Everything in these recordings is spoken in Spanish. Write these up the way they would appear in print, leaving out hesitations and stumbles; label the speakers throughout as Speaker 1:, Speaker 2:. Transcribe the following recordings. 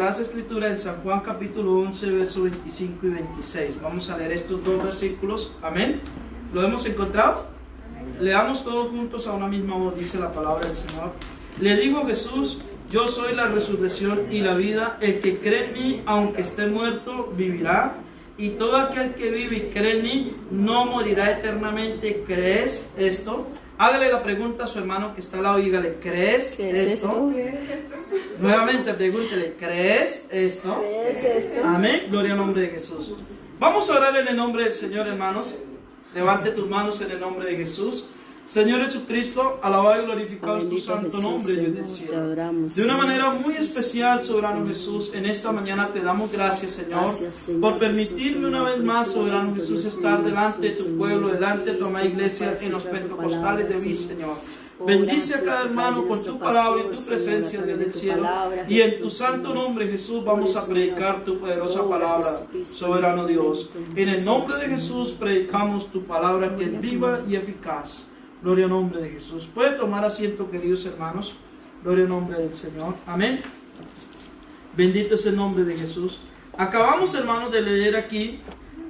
Speaker 1: las Escrituras en San Juan capítulo 11, versos 25 y 26. Vamos a leer estos dos versículos. Amén. ¿Lo hemos encontrado? Amén. Leamos todos juntos a una misma voz, dice la palabra del Señor. Le dijo Jesús: yo soy la resurrección y la vida. El que cree en mí, aunque esté muerto, vivirá. Y todo aquel que vive y cree en mí, no morirá eternamente. ¿Crees esto? Hágale la pregunta a su hermano que está al lado y dígale: ¿crees esto? Nuevamente pregúntele: ¿crees esto?
Speaker 2: ¿Crees esto?
Speaker 1: Amén. Gloria al nombre de Jesús. Vamos a orar en el nombre del Señor, hermanos. Levante tus manos en el nombre de Jesús. Señor Jesucristo, alabado y glorificado es tu santo
Speaker 2: Jesús,
Speaker 1: nombre, Dios del cielo. De una manera muy especial, soberano Jesús, en esta mañana te damos gracias, Señor, por permitirme una vez más, soberano Jesús, estar delante de tu pueblo, delante de tu amada iglesia, en los pentecostales de mí, Señor. Bendice a cada hermano con tu palabra y tu presencia, Dios del cielo. Y en tu santo nombre, Jesús, vamos a predicar tu poderosa palabra, soberano Dios. En el nombre de Jesús predicamos tu palabra que es viva y eficaz. Gloria al nombre de Jesús. Puede tomar asiento, queridos hermanos. Gloria al nombre del Señor. Amén. Bendito es el nombre de Jesús. Acabamos, hermanos, de leer aquí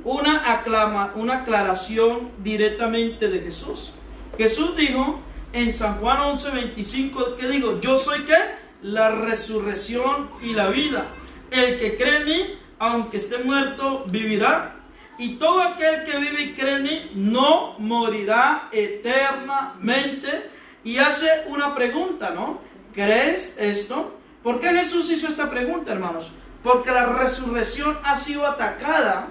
Speaker 1: una aclaración directamente de Jesús. Jesús dijo en San Juan 11:25, ¿qué digo? Yo soy ¿qué? La resurrección y la vida. El que cree en mí, aunque esté muerto, vivirá. Y todo aquel que vive y cree en mí no morirá eternamente. Y hace una pregunta, ¿no? ¿Crees esto? ¿Por qué Jesús hizo esta pregunta, hermanos? Porque la resurrección ha sido atacada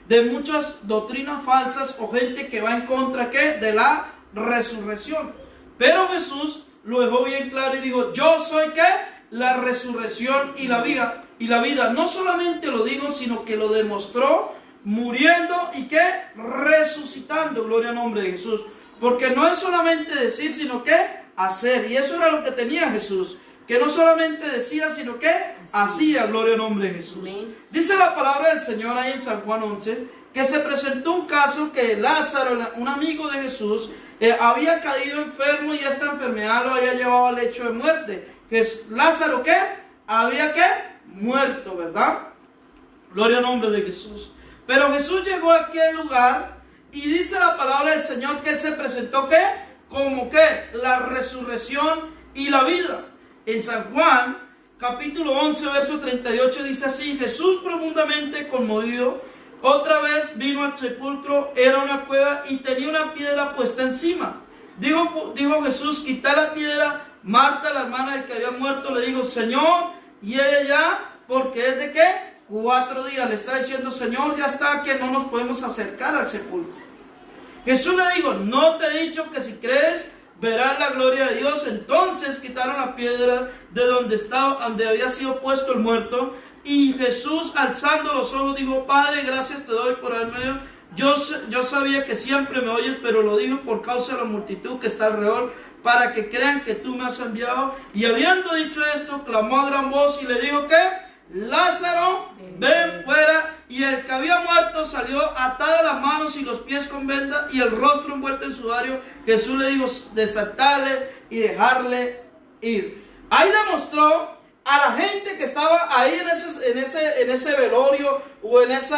Speaker 1: de muchas doctrinas falsas o gente que va en contra, ¿qué? De la resurrección. Pero Jesús lo dejó bien claro y dijo: yo soy ¿qué? La resurrección y la vida. Y la vida no solamente lo dijo, sino que lo demostró muriendo y ¿qué? Resucitando. Gloria al nombre de Jesús. Porque no es solamente decir, sino que hacer. Y eso era lo que tenía Jesús. Que no solamente decía, sino que hacía. Gloria al nombre de Jesús. Amén. Dice la palabra del Señor ahí en San Juan 11, que se presentó un caso que Lázaro, un amigo de Jesús, había caído enfermo y esta enfermedad lo había llevado al lecho de muerte. Que Lázaro, ¿qué? Había ¿qué? Muerto, ¿verdad? Gloria al nombre de Jesús. Pero Jesús llegó a aquel lugar y dice la palabra del Señor que Él se presentó ¿qué? Como ¿qué? La resurrección y la vida. En San Juan capítulo 11 verso 38 dice así: Jesús, profundamente conmovido, otra vez vino al sepulcro. Era una cueva y tenía una piedra puesta encima. Dijo Jesús: quita la piedra. Marta, la hermana del que había muerto, le dijo: Señor, y ella ya, porque es de ¿qué? 4 días. Le está diciendo: Señor, ya está, que no nos podemos acercar al sepulcro. Jesús le dijo: no te he dicho que si crees verás la gloria de Dios. Entonces quitaron la piedra de donde había sido puesto el muerto. Y Jesús, alzando los ojos, dijo: Padre, gracias te doy por haberme. Yo sabía que siempre me oyes, pero lo digo por causa de la multitud que está alrededor, para que crean que tú me has enviado. Y habiendo dicho esto, clamó a gran voz y le dijo ¿qué? Lázaro, ven fuera. Y el que había muerto salió, atada las manos y los pies con venda y el rostro envuelto en sudario. Jesús le dijo: desatarle y dejarle ir. Ahí demostró a la gente que estaba ahí en ese velorio o en ese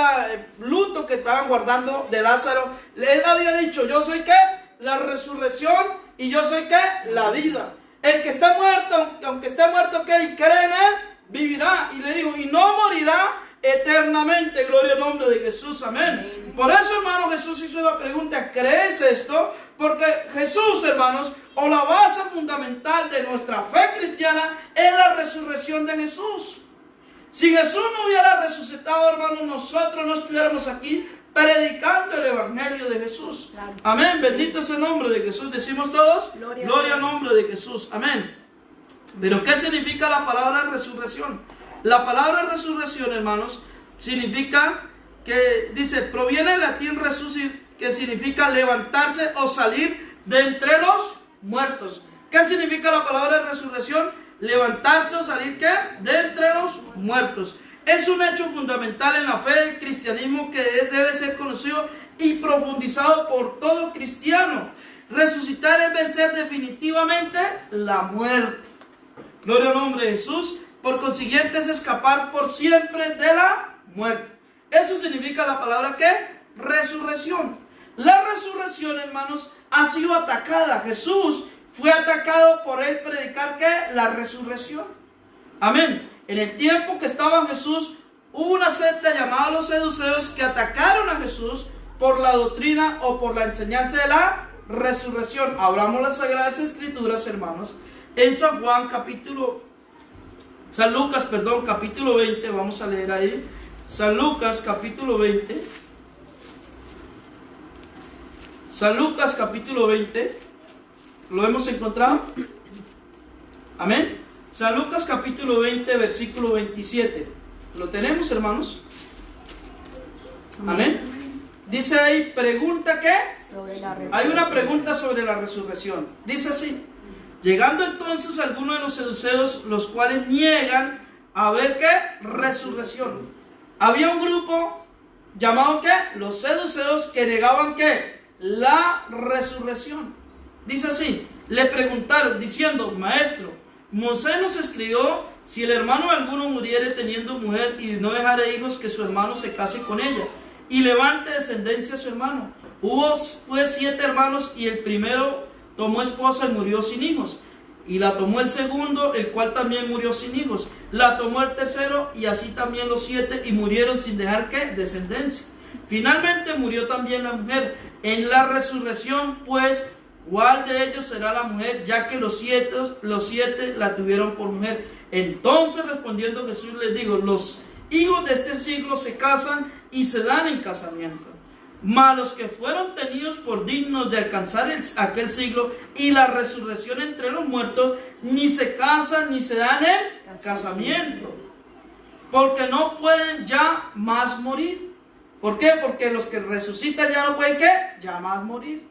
Speaker 1: luto que estaban guardando de Lázaro. Él había dicho: yo soy ¿qué? La resurrección y yo soy ¿qué? La vida. El que está muerto, aunque esté muerto, ¿qué? Y cree en él, vivirá. Y le digo: y no morirá eternamente. Gloria al nombre de Jesús. Amén. Por eso, hermano, Jesús hizo la pregunta: ¿crees esto? Porque Jesús, hermanos, o la base fundamental de nuestra fe cristiana es la resurrección de Jesús. Si Jesús no hubiera resucitado, hermanos, nosotros no estuviéramos aquí predicando el evangelio de Jesús. Amén. Bendito es el nombre de Jesús. Decimos todos: gloria al nombre de Jesús. Amén. Pero ¿qué significa la palabra resurrección? La palabra resurrección, hermanos, significa que, dice, proviene del latín resucit, que significa levantarse o salir de entre los muertos. ¿Qué significa la palabra resurrección? Levantarse o salir ¿qué? De entre los muertos. Es un hecho fundamental en la fe del cristianismo que debe ser conocido y profundizado por todo cristiano. Resucitar es vencer definitivamente la muerte. Gloria al nombre de Jesús. Por consiguiente es escapar por siempre de la muerte. Eso significa la palabra ¿qué? Resurrección. La resurrección, hermanos, ha sido atacada. Jesús fue atacado por él predicar ¿qué? La resurrección. Amén. En el tiempo que estaba Jesús, hubo una secta llamada los seduceos que atacaron a Jesús por la doctrina o por la enseñanza de la resurrección. Abramos las Sagradas Escrituras, hermanos, en San Lucas, capítulo 20, vamos a leer ahí. San Lucas, capítulo 20. San Lucas, capítulo 20. ¿Lo hemos encontrado? Amén. San Lucas, capítulo 20, versículo 27. ¿Lo tenemos, hermanos? Amén. Dice ahí, pregunta ¿qué? Hay una pregunta sobre la resurrección. Dice así: llegando entonces algunos de los seduceos, los cuales niegan a ver ¿qué? Resurrección. Había un grupo llamado ¿qué? Los seduceos, que negaban ¿qué? La resurrección. Dice así, le preguntaron diciendo: maestro, Moisés nos escribió, si el hermano de alguno muriere teniendo mujer y no dejare hijos, que su hermano se case con ella y levante descendencia a su hermano. Hubo pues 7 hermanos, y el primero tomó esposa y murió sin hijos, y la tomó el segundo, el cual también murió sin hijos. La tomó el tercero, y así también los 7, y murieron sin dejar ¿qué? Descendencia. Finalmente murió también la mujer. En la resurrección, pues, ¿cuál de ellos será la mujer? Ya que los siete la tuvieron por mujer. Entonces respondiendo Jesús les dijo: los hijos de este siglo se casan y se dan en casamiento, mas los que fueron tenidos por dignos de alcanzar aquel siglo y la resurrección entre los muertos, ni se casan ni se dan en casamiento, porque no pueden ya más morir. ¿Por qué? Porque los que resucitan ya no pueden ¿qué? Ya más morir.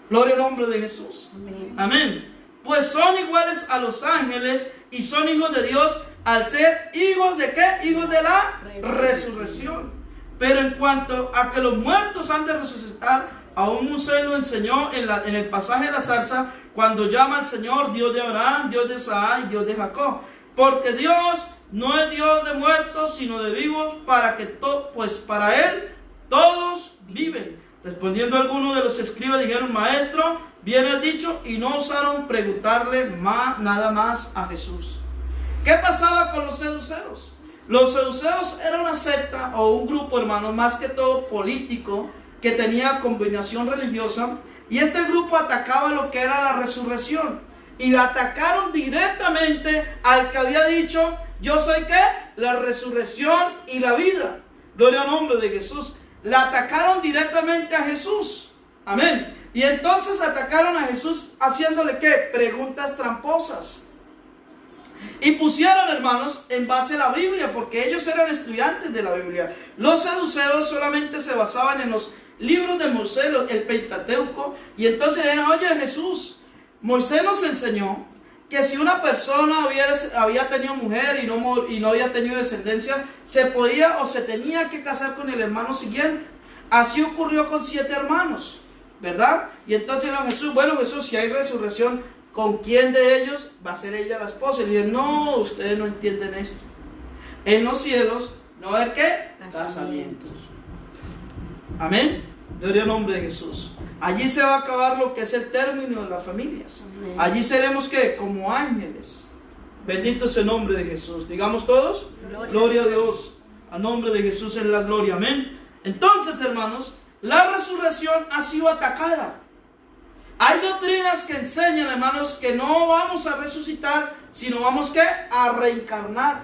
Speaker 1: Gloria al nombre de Jesús. Amén. Amén. Pues son iguales a los ángeles y son hijos de Dios, al ser hijos de ¿qué? Hijos de la resurrección. Pero en cuanto a que los muertos han de resucitar, aún Moisés lo enseñó en el pasaje de la zarza, cuando llama al Señor Dios de Abraham, Dios de Isaac y Dios de Jacob. Porque Dios no es Dios de muertos, sino de vivos, pues para Él todos viven. Respondiendo algunos de los escribas, dijeron: maestro, bien has dicho, y no osaron preguntarle nada más a Jesús. ¿Qué pasaba con los seduceos? Los seduceos era una secta o un grupo, hermano, más que todo político, que tenía combinación religiosa, y este grupo atacaba lo que era la resurrección, y atacaron directamente al que había dicho: yo soy ¿qué? La resurrección y la vida. Gloria al nombre de Jesús. La atacaron directamente a Jesús. Amén. Y entonces atacaron a Jesús haciéndole ¿qué? Preguntas tramposas. Y pusieron, hermanos, en base a la Biblia, porque ellos eran estudiantes de la Biblia. Los saduceos solamente se basaban en los libros de Moisés, el Pentateuco. Y entonces dijeron: oye, Jesús, Moisés nos enseñó que si una persona había tenido mujer y no había tenido descendencia, se podía o se tenía que casar con el hermano siguiente. Así ocurrió con 7 hermanos, ¿verdad? Y entonces dijeron: Jesús, bueno, Jesús, si hay resurrección, ¿con quién de ellos va a ser ella la esposa? Y le dijeron: no, ustedes no entienden esto. En los cielos no va a haber ¿qué? Casamientos. Amén. Gloria al nombre de Jesús. Allí se va a acabar lo que es el término de las familias. Amén. Allí seremos ¿qué? Como ángeles. Bendito es el nombre de Jesús. Digamos todos: gloria a Dios. A nombre de Jesús es la gloria. Amén. Entonces, hermanos, la resurrección ha sido atacada. Hay doctrinas que enseñan, hermanos, que no vamos a resucitar, sino vamos ¿qué? A reencarnar.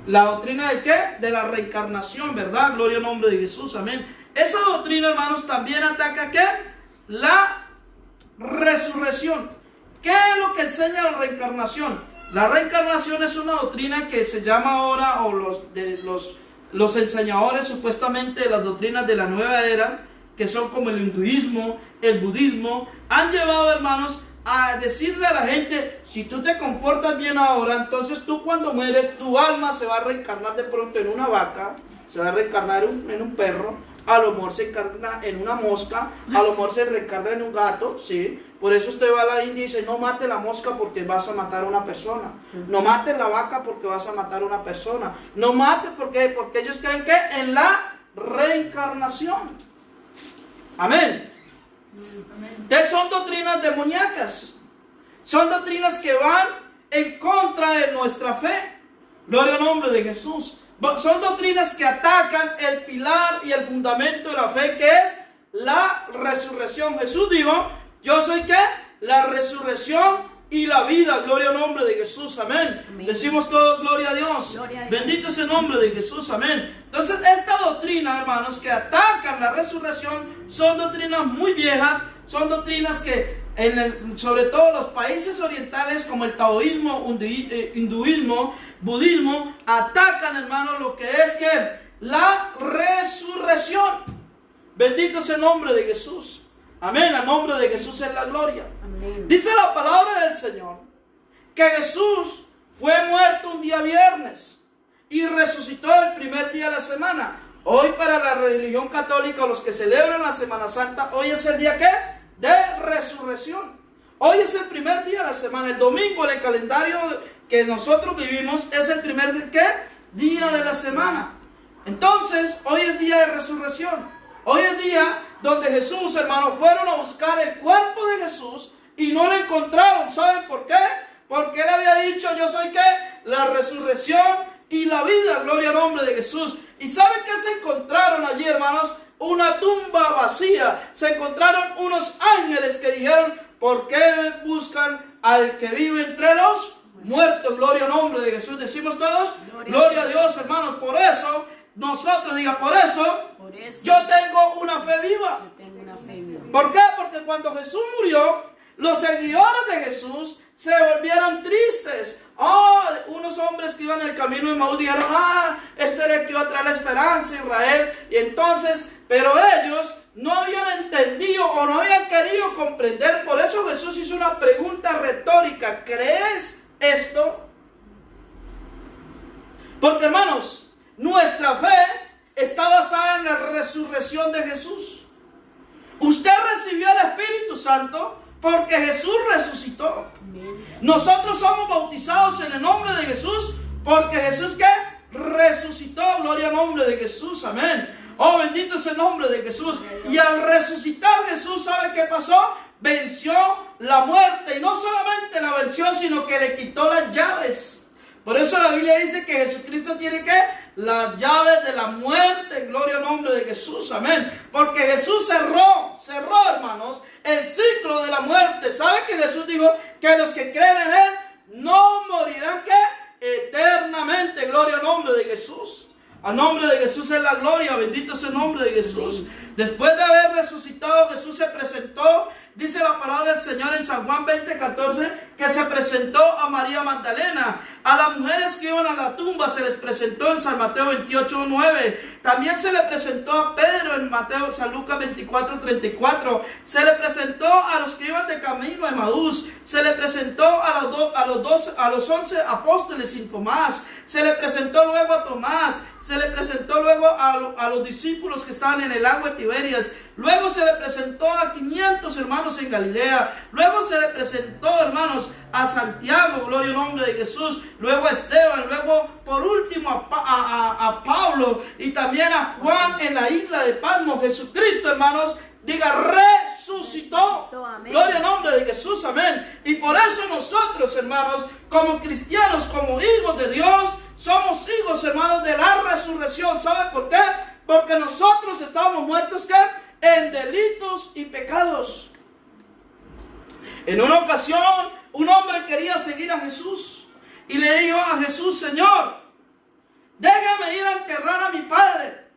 Speaker 1: La doctrina de ¿qué? De la reencarnación, ¿verdad? Gloria al nombre de Jesús. Amén. Esa doctrina, hermanos, también ataca ¿qué? La resurrección. ¿Qué es lo que enseña la reencarnación? La reencarnación es una doctrina que se llama ahora, o los enseñadores supuestamente de las doctrinas de la nueva era, que son como el hinduismo, el budismo, han llevado, hermanos, a decirle a la gente: si tú te comportas bien ahora, entonces tú cuando mueres, tu alma se va a reencarnar de pronto en una vaca, se va a reencarnar en un perro, a lo mejor se encarna en una mosca, a lo mejor se reencarna en un gato, ¿sí? Por eso usted va a la India y dice, no mate la mosca porque vas a matar a una persona. No mate la vaca porque vas a matar a una persona. No mate porque ellos creen que en la reencarnación. Amén. Entonces son doctrinas demoníacas. Son doctrinas que van en contra de nuestra fe. Gloria al nombre de Jesús. Son doctrinas que atacan el pilar y el fundamento de la fe, que es la resurrección. Jesús dijo, yo soy ¿qué? La resurrección y la vida. Gloria al nombre de Jesús. Amén. Amén. Decimos todos gloria a Dios. Gloria a Dios. Bendito es el nombre de Jesús. Amén. Entonces esta doctrina, hermanos, que atacan la resurrección, son doctrinas muy viejas. Son doctrinas que sobre todo los países orientales como el taoísmo, hinduismo, budismo, atacan, hermanos, lo que es que la resurrección. Bendito es el nombre de Jesús. Amén. A nombre de Jesús es la gloria. Amén. Dice la palabra del Señor que Jesús fue muerto un día viernes y resucitó el primer día de la semana. Hoy para la religión católica, los que celebran la Semana Santa, hoy es el día ¿qué? De resurrección. Hoy es el primer día de la semana. El domingo en el calendario que nosotros vivimos es el primer día de la semana. Entonces hoy es día de resurrección. Hoy es día donde Jesús, hermanos, fueron a buscar el cuerpo de Jesús y no lo encontraron. ¿Saben por qué? Porque él había dicho, yo soy ¿qué? La resurrección y la vida. Gloria al nombre de Jesús. ¿Y saben qué se encontraron allí, hermanos? Una tumba vacía. Se encontraron unos ángeles que dijeron, ¿por qué buscan al que vive entre los muertos? Gloria al nombre de Jesús. Decimos todos, gloria a Dios, hermanos. Por eso, nosotros por eso, yo tengo una fe viva. ¿Por qué? Porque cuando Jesús murió, los seguidores de Jesús se volvieron tristes. Unos hombres que iban en el camino de Maús dijeron, este era el que iba a traer la esperanza a Israel. Y entonces, pero ellos no habían entendido o no habían querido comprender. Por eso Jesús hizo una pregunta retórica. ¿Crees esto? Porque, hermanos, nuestra fe está basada en la resurrección de Jesús. Usted recibió el Espíritu Santo porque Jesús resucitó. Nosotros somos bautizados en el nombre de Jesús porque Jesús ¿qué? Resucitó. Gloria al nombre de Jesús. Amén. Oh, bendito es el nombre de Jesús. Y al resucitar Jesús, ¿sabe qué pasó? Venció la muerte. Y no solamente la venció, sino que le quitó las llaves. Por eso la Biblia dice que Jesucristo tiene ¿qué? Las llaves de la muerte. Gloria al nombre de Jesús. Amén. Porque Jesús cerró, hermanos, el ciclo de la muerte. ¿Sabe que Jesús dijo que los que creen en Él no morirán ¿qué? Eternamente? Gloria al nombre de Jesús. Al nombre de Jesús es la gloria. Bendito es el nombre de Jesús. Después de haber resucitado, Jesús se presentó. Dice la palabra del Señor en San Juan 20:14 que se presentó a María Magdalena. A las mujeres que iban a la tumba se les presentó en San Mateo 28:9. También se le presentó a Pedro en San Lucas 24:34. Se le presentó a los que iban de camino a Emaús. Se le presentó a los 11 apóstoles sin Tomás. Se le presentó luego a Tomás. Se le presentó luego a los discípulos que estaban en el lago de Tiberias. Luego se le presentó a 500 hermanos en Galilea. Luego se le presentó, hermanos, a Santiago, gloria al nombre de Jesús. Luego a Esteban. Luego, por último, a Pablo. Y también a Juan en la isla de Patmos. Jesucristo, hermanos, diga, resucitó. Gloria al nombre de Jesús, amén. Y por eso nosotros, hermanos, como cristianos, como hijos de Dios, somos hijos, hermanos, de la resurrección. ¿Saben por qué? Porque nosotros estábamos muertos, ¿qué? En delitos y pecados. En una ocasión, un hombre quería seguir a Jesús y le dijo a Jesús, Señor, déjame ir a enterrar a mi padre.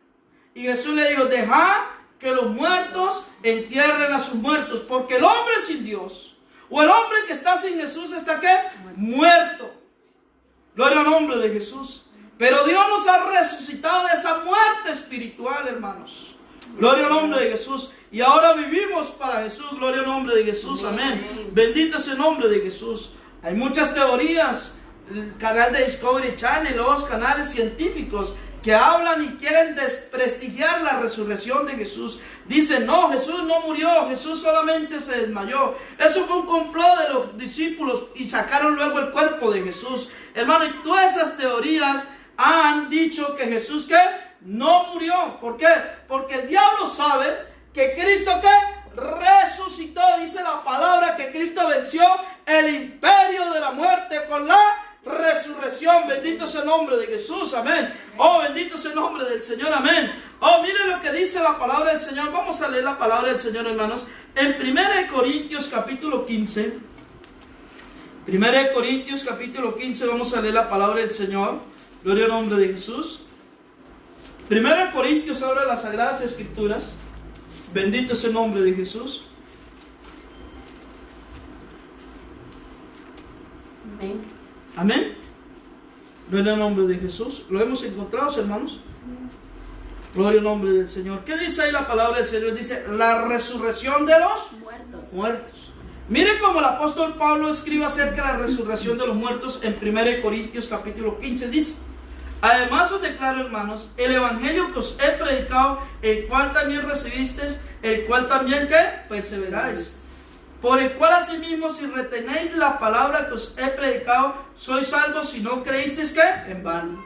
Speaker 1: Y Jesús le dijo, deja que los muertos entierren a sus muertos, porque el hombre sin Dios, o el hombre que está sin Jesús, ¿está qué? Muerto. Gloria al nombre de Jesús. Pero Dios nos ha resucitado de esa muerte espiritual, hermanos. Gloria al nombre de Jesús. Y ahora vivimos para Jesús. Gloria al nombre de Jesús. Amén. Bendito es el nombre de Jesús. Hay muchas teorías el canal de Discovery Channel, los canales científicos que hablan y quieren desprestigiar la resurrección de Jesús. Dicen, no, Jesús no murió, Jesús solamente se desmayó. Eso fue un complot de los discípulos y sacaron luego el cuerpo de Jesús. Hermano, y todas esas teorías han dicho que Jesús, ¿qué? No murió. ¿Por qué? Porque el diablo sabe que Cristo, ¿qué? Resucitó. Dice la palabra que Cristo venció el imperio de la muerte con la resurrección. Bendito sea el nombre de Jesús, amén. Oh, bendito sea el nombre del Señor, amén. Oh, miren lo que dice la palabra del Señor. Vamos a leer la palabra del Señor, hermanos, en 1 Corintios capítulo 15. 1 Corintios capítulo 15, vamos a leer la palabra del Señor. Gloria al nombre de Jesús. 1 Corintios habla las Sagradas Escrituras. Bendito sea el nombre de Jesús.
Speaker 2: Amén.
Speaker 1: Amén. Gloria al nombre de Jesús. ¿Lo hemos encontrado, hermanos? Gloria al nombre del Señor. ¿Qué dice ahí la palabra del Señor? Dice, la resurrección de los muertos. Miren cómo el apóstol Pablo escribe acerca de la resurrección de los muertos en 1 Corintios capítulo 15. Dice, además os declaro, hermanos, el evangelio que os he predicado, el cual también recibisteis, el cual también, ¿qué? Perseveráis. Por el cual asimismo, si retenéis la palabra que os he predicado, sois salvos si no creísteis, ¿qué? En vano.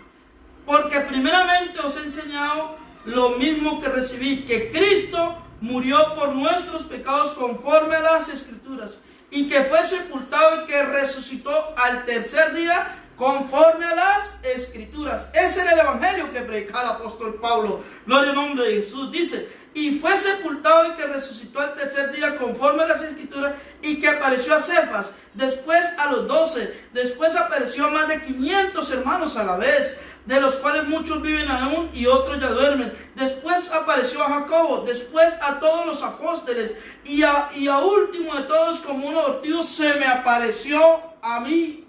Speaker 1: Porque primeramente os he enseñado lo mismo que recibí, que Cristo murió por nuestros pecados conforme a las Escrituras, y que fue sepultado y que resucitó al tercer día conforme a las Escrituras. Ese era el evangelio que predicaba el apóstol Pablo. Gloria al nombre de Jesús. Dice, y fue sepultado y que resucitó al tercer día conforme a las Escrituras, y que apareció a Cefas, después a los 12, después apareció a más de 500 hermanos a la vez, de los cuales muchos viven aún y otros ya duermen. Después apareció a Jacobo, después a todos los apóstoles, y a último de todos, como un abortivo, se me apareció a mí.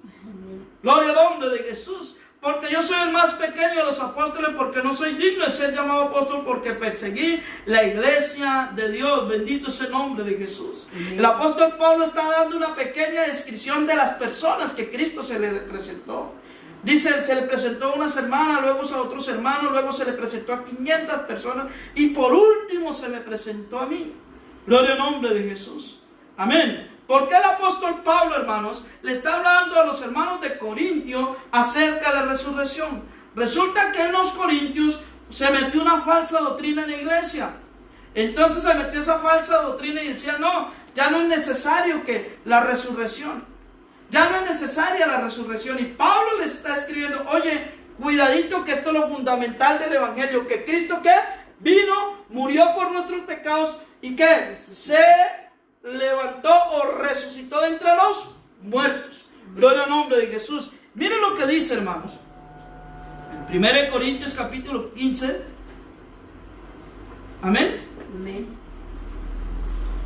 Speaker 1: Gloria al nombre de Jesús. Porque yo soy el más pequeño de los apóstoles, porque no soy digno de ser llamado apóstol, porque perseguí la iglesia de Dios. Bendito sea el nombre de Jesús. El apóstol Pablo está dando una pequeña descripción de las personas que Cristo se le presentó. Dice, se le presentó a unas hermanas, luego a otros hermanos, luego se le presentó a 500 personas, y por último se me presentó a mí. Gloria al nombre de Jesús. Amén. ¿Por qué el apóstol Pablo, hermanos, le está hablando a los hermanos de Corintio acerca de la resurrección? Resulta que en los Corintios se metió una falsa doctrina en la iglesia. Entonces se metió esa falsa doctrina y decía, no, ya no es necesario que la resurrección. Ya no es necesaria la resurrección. Y Pablo les está escribiendo, oye, cuidadito que esto es lo fundamental del evangelio, que Cristo, ¿qué? Vino, murió por nuestros pecados y que se levantó o resucitó de entre los muertos. Gloria al nombre de Jesús. Miren lo que dice, hermanos, en 1 Corintios capítulo 15. Amén.
Speaker 2: Amén.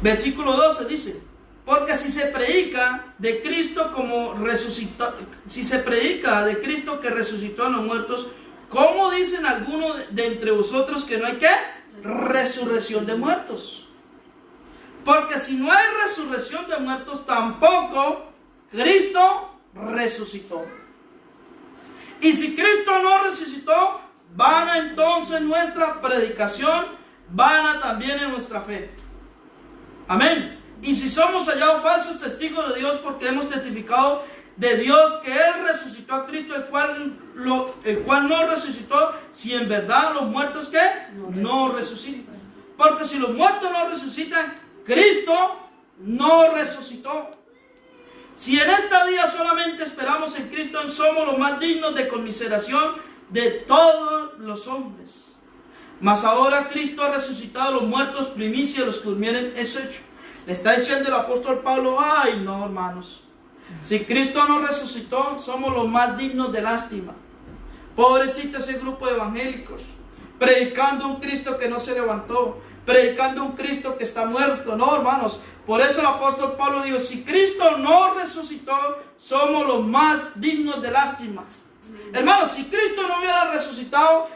Speaker 1: Versículo 12 dice, porque si se predica de Cristo como resucitó, si se predica de Cristo que resucitó a los muertos, ¿cómo dicen algunos de entre vosotros que no hay qué? Resurrección de muertos. Porque si no hay resurrección de muertos, tampoco Cristo resucitó. Y si Cristo no resucitó, vana entonces nuestra predicación, vana también en nuestra fe. Amén. Y si somos hallados falsos testigos de Dios, porque hemos testificado de Dios que Él resucitó a Cristo, el cual no resucitó, si en verdad los muertos ¿qué? No resucitan. Porque si los muertos no resucitan, Cristo no resucitó. Si en este día solamente esperamos en Cristo, somos los más dignos de conmiseración de todos los hombres. Mas ahora Cristo ha resucitado a los muertos, primicia de los que durmieren es hecho. Le está diciendo el apóstol Pablo, ay no, hermanos, si Cristo no resucitó, somos los más dignos de lástima. Pobrecito ese grupo de evangélicos, predicando un Cristo que no se levantó, predicando un Cristo que está muerto. No, hermanos, por eso el apóstol Pablo dijo, si Cristo no resucitó, somos los más dignos de lástima. Hermanos, si Cristo no hubiera resucitado,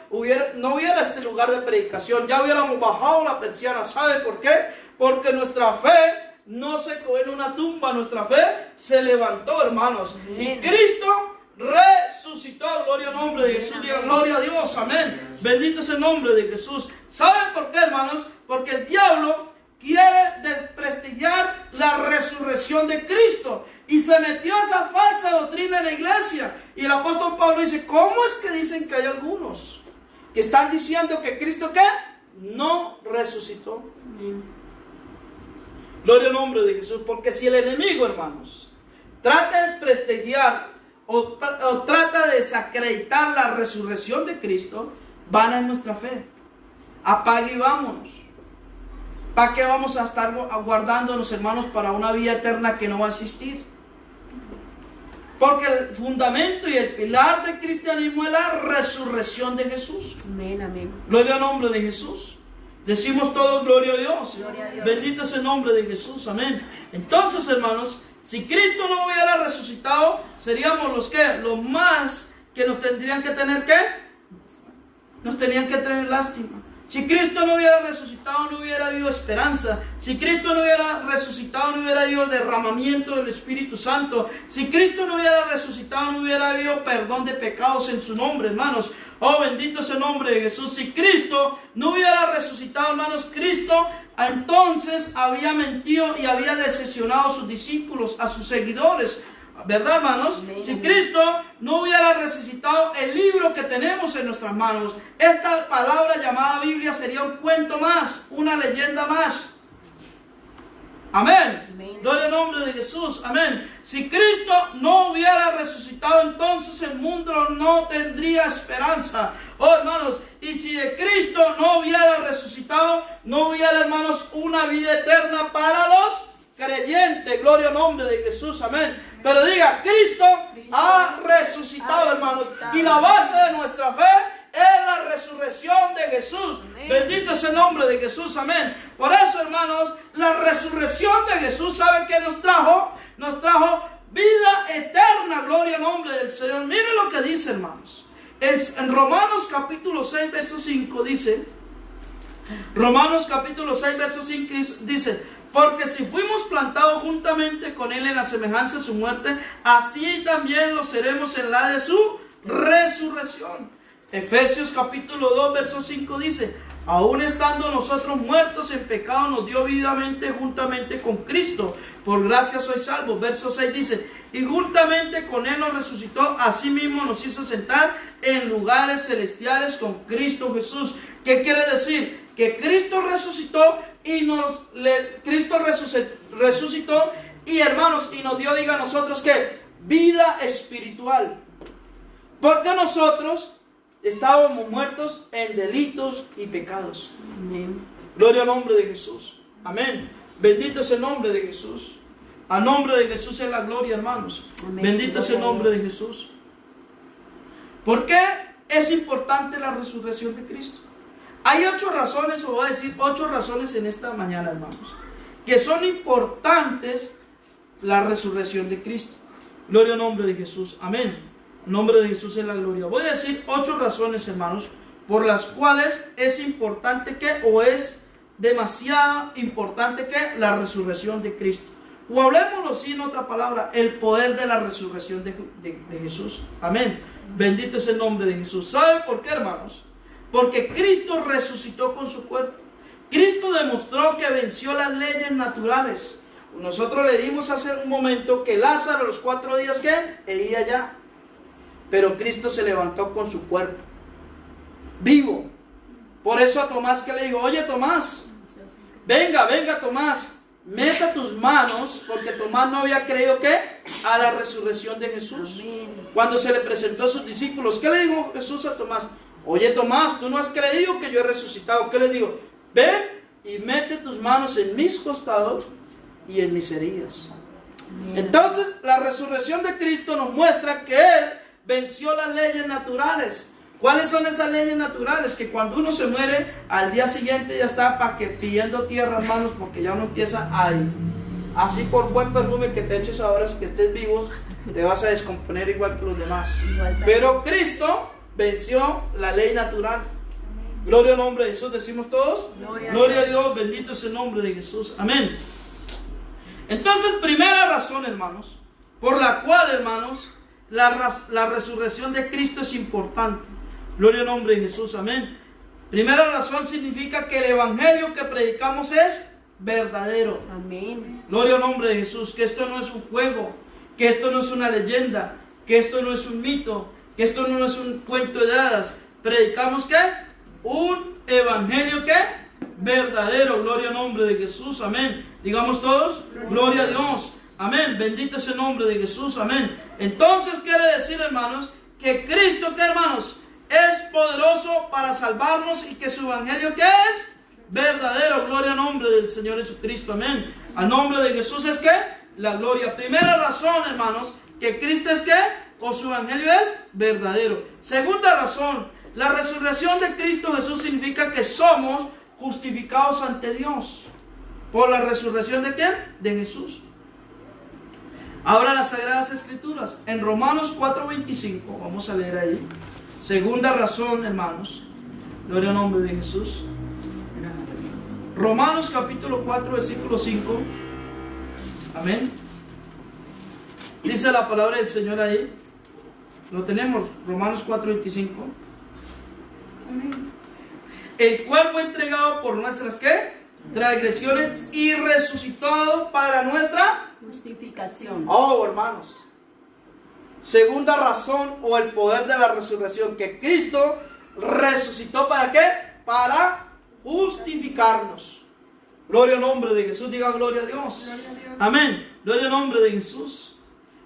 Speaker 1: no hubiera este lugar de predicación, ya hubiéramos bajado la persiana. ¿Sabe por qué? Porque nuestra fe no se quedó en una tumba, nuestra fe se levantó, hermanos. Y Cristo resucitó. Gloria al nombre de Jesús. Diga gloria a Dios. Amén. Bendito es el nombre de Jesús. ¿Saben por qué, hermanos? Porque el diablo quiere desprestigiar la resurrección de Cristo. Y se metió esa falsa doctrina en la iglesia. Y el apóstol Pablo dice, ¿cómo es que dicen que hay algunos que están diciendo que Cristo, ¿qué? No resucitó. Gloria al nombre de Jesús. Porque si el enemigo, hermanos, trata de desprestigiar o trata de desacreditar la resurrección de Cristo, vana es nuestra fe. Apague y vámonos. ¿Para qué vamos a estar aguardándonos, hermanos, para una vida eterna que no va a existir? Porque el fundamento y el pilar del cristianismo es la resurrección de Jesús.
Speaker 2: Amén, amén.
Speaker 1: Gloria al nombre de Jesús. Decimos todos gloria a Dios.
Speaker 2: Gloria a Dios.
Speaker 1: Bendito es el nombre de Jesús. Amén. Entonces, hermanos, si Cristo no hubiera resucitado, seríamos los que, los más que nos tendrían que tener, ¿qué? Nos tenían que tener lástima. Si Cristo no hubiera resucitado, no hubiera habido esperanza. Si Cristo no hubiera resucitado, no hubiera habido derramamiento del Espíritu Santo. Si Cristo no hubiera resucitado, no hubiera habido perdón de pecados en su nombre, hermanos. Oh, bendito es el nombre de Jesús. Si Cristo no hubiera resucitado, hermanos, Cristo entonces había mentido y había decepcionado a sus discípulos, a sus seguidores. ¿Verdad, hermanos?
Speaker 2: Amén.
Speaker 1: Si Cristo no hubiera resucitado, el libro que tenemos en nuestras manos, esta palabra llamada Biblia sería un cuento más, una leyenda más. Amén.
Speaker 2: Amén.
Speaker 1: Gloria al nombre de Jesús. Amén. Si Cristo no hubiera resucitado, entonces el mundo no tendría esperanza. Oh, hermanos, y si de Cristo no hubiera resucitado, no hubiera, hermanos, una vida eterna para los creyentes. Gloria al nombre de Jesús. Amén. Pero diga, Cristo ha resucitado, hermanos. Y la base de nuestra fe es la resurrección de Jesús.
Speaker 2: Amén.
Speaker 1: Bendito es el nombre de Jesús. Amén. Por eso, hermanos, la resurrección de Jesús, ¿saben qué nos trajo? Nos trajo vida eterna. Gloria al nombre del Señor. Miren lo que dice, hermanos. En Romanos capítulo 6, verso 5 dice, Romanos capítulo 6, verso 5 dice, porque si fuimos plantados juntamente con Él en la semejanza de su muerte, así también lo seremos en la de su resurrección. Efesios capítulo 2, verso 5 dice, aún estando nosotros muertos en pecado, nos dio vivamente juntamente con Cristo. Por gracia sois salvos. Verso 6 dice, y juntamente con Él nos resucitó, asimismo nos hizo sentar en lugares celestiales con Cristo Jesús. ¿Qué quiere decir? Que Cristo resucitó y Cristo resucitó y, hermanos, y nos dio, diga a nosotros, que vida espiritual. Porque nosotros estábamos muertos en delitos y pecados.
Speaker 2: Amén.
Speaker 1: Gloria al nombre de Jesús. Amén. Bendito es el nombre de Jesús. A nombre de Jesús es la gloria, hermanos.
Speaker 2: Amén.
Speaker 1: Bendito es el nombre de Jesús. ¿Por qué es importante la resurrección de Cristo? Hay 8 razones, o voy a decir 8 razones en esta mañana, hermanos, que son importantes la resurrección de Cristo. Gloria al nombre de Jesús. Amén. En nombre de Jesús es la gloria. Voy a decir 8 razones, hermanos, por las cuales es importante que, o es demasiado importante que, la resurrección de Cristo. O hablemoslo así en otra palabra, el poder de la resurrección de Jesús. Amén. Bendito es el nombre de Jesús. ¿Saben por qué, hermanos? Porque Cristo resucitó con su cuerpo. Cristo demostró que venció las leyes naturales. Nosotros le dimos hace un momento que Lázaro a los 4 días, ¿qué? Iba ya. Pero Cristo se levantó con su cuerpo, vivo. Por eso a Tomás, que le digo, oye Tomás, venga Tomás, meta tus manos, porque Tomás no había creído, ¿qué? A la resurrección de Jesús.
Speaker 2: Amén.
Speaker 1: Cuando se le presentó a sus discípulos, ¿qué le dijo Jesús a Tomás? Oye Tomás, tú no has creído que yo he resucitado. ¿Qué le digo? Ven y mete tus manos en mis costados y en mis heridas.
Speaker 2: Amén.
Speaker 1: Entonces, la resurrección de Cristo nos muestra que Él venció las leyes naturales. ¿Cuáles son esas leyes naturales? Que cuando uno se muere, al día siguiente ya está pidiendo tierra, hermanos, porque ya uno empieza ahí. Así por buen perfume que te eches ahora, que estés vivo, te vas a descomponer igual que los demás. Pero Cristo venció la ley natural. Gloria al nombre de Jesús, decimos todos. Gloria a Dios, bendito es el nombre de Jesús. Amén. Entonces, primera razón, hermanos, por la cual, hermanos, la resurrección de Cristo es importante. Gloria al nombre de Jesús, amén. Primera razón significa que el evangelio que predicamos es verdadero.
Speaker 2: Amén.
Speaker 1: Gloria al nombre de Jesús, que esto no es un juego, que esto no es una leyenda, que esto no es un mito, que esto no es un cuento de hadas. Predicamos ¿qué? Un evangelio ¿qué? Verdadero. Gloria al nombre de Jesús, amén. Digamos todos, gloria a Dios, amén. Bendito es el nombre de Jesús, amén. Entonces quiere decir, hermanos, que Cristo, ¿qué, hermanos? Es poderoso para salvarnos y que su evangelio ¿qué es? Verdadero. Gloria al nombre del Señor Jesucristo, amén. Al nombre de Jesús es ¿qué? La gloria. Primera razón, hermanos, que Cristo es ¿qué? O su evangelio es verdadero. Segunda razón, la resurrección de Cristo Jesús significa que somos justificados ante Dios por la resurrección de ¿quién? De Jesús. Ahora las Sagradas Escrituras, en Romanos 4:25, vamos a leer ahí. Segunda razón, hermanos, gloria al nombre de Jesús. Romanos capítulo 4, versículo 5. Amén. Dice la palabra del Señor ahí. Lo tenemos, Romanos 4:25. Amén. El cual fue entregado por nuestras ¿qué? Transgresiones y resucitado para nuestra
Speaker 2: justificación.
Speaker 1: Oh, hermanos. Segunda razón o el poder de la resurrección, que Cristo resucitó ¿para qué? Para justificarnos. Gloria al nombre de Jesús, diga gloria a Dios. Gloria a Dios. Amén. Gloria al nombre de Jesús.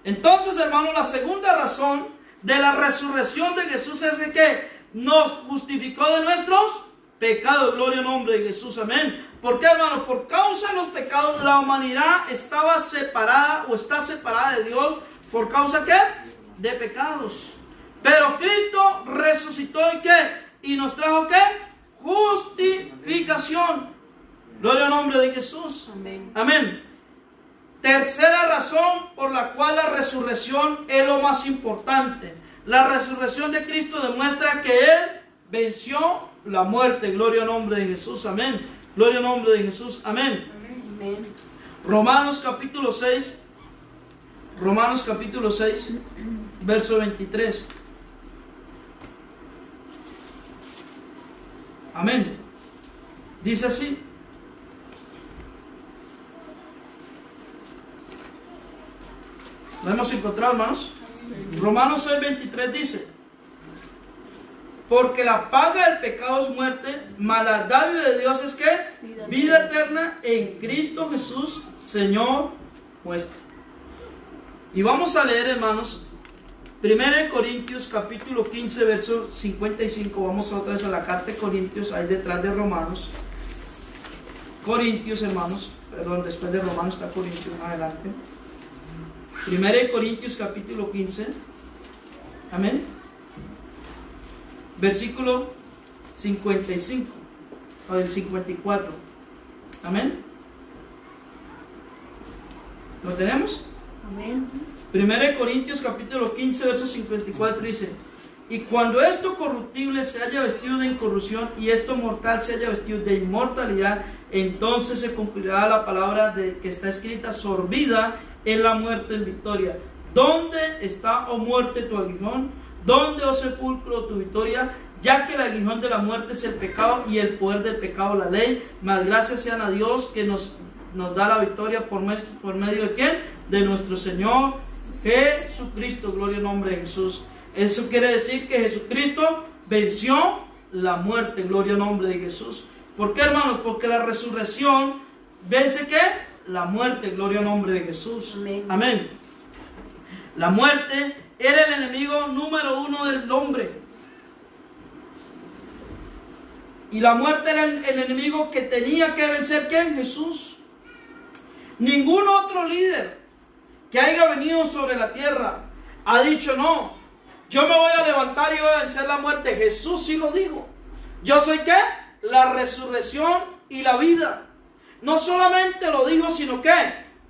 Speaker 1: Entonces, hermanos, la segunda razón de la resurrección de Jesús es que nos justificó de nuestros pecados. Gloria al nombre de Jesús, amén. ¿Por qué, hermanos? Por causa de los pecados, la humanidad estaba separada o está separada de Dios. ¿Por causa qué? De pecados. Pero Cristo resucitó y ¿qué? Y nos trajo ¿qué? Justificación. Gloria al nombre de Jesús.
Speaker 2: Amén.
Speaker 1: Amén. Tercera razón por la cual la resurrección es lo más importante. La resurrección de Cristo demuestra que Él venció la muerte. Gloria al nombre de Jesús. Amén. Gloria al nombre de Jesús. Amén.
Speaker 2: Amén.
Speaker 1: Romanos capítulo 6. Romanos capítulo 6, verso 23. Amén. Dice así. ¿Lo hemos encontrado, hermanos? Romanos 6, 23 dice: porque la paga del pecado es muerte, mas la dádiva de Dios es ¿qué? Vida eterna en Cristo Jesús, Señor nuestro. Y vamos a leer, hermanos, 1 Corintios capítulo 15, verso 55. Vamos otra vez a la carta de Corintios, ahí detrás de Romanos. Corintios, hermanos, perdón, después de Romanos está Corintios más adelante. 1 Corintios capítulo 15. Amén. Versículo 55 o del 54. Amén. ¿Lo tenemos?
Speaker 2: Amén.
Speaker 1: 1 Corintios capítulo 15, verso 54 dice: y cuando esto corruptible se haya vestido de incorrupción y esto mortal se haya vestido de inmortalidad, entonces se cumplirá la palabra que está escrita: sorbida es la muerte en victoria. ¿Dónde está, oh muerte, tu aguijón? ¿Dónde, oh sepulcro, tu victoria? Ya que el aguijón de la muerte es el pecado y el poder del pecado la ley. Mas gracias sean a Dios que nos da la victoria por medio de ¿quién? De nuestro Señor Jesucristo. Gloria al nombre de Jesús. Eso quiere decir que Jesucristo venció la muerte. Gloria al nombre de Jesús. ¿Por qué, hermanos? Porque la resurrección vence ¿qué? La muerte. Gloria al nombre de Jesús.
Speaker 2: Amén.
Speaker 1: Amén. La muerte era el enemigo número uno del hombre. Y la muerte era el enemigo que tenía que vencer ¿quién? Jesús. Ningún otro líder que haya venido sobre la tierra ha dicho: no, yo me voy a levantar y voy a vencer la muerte. Jesús sí lo dijo: yo soy ¿qué? La resurrección y la vida. No solamente lo dijo, sino que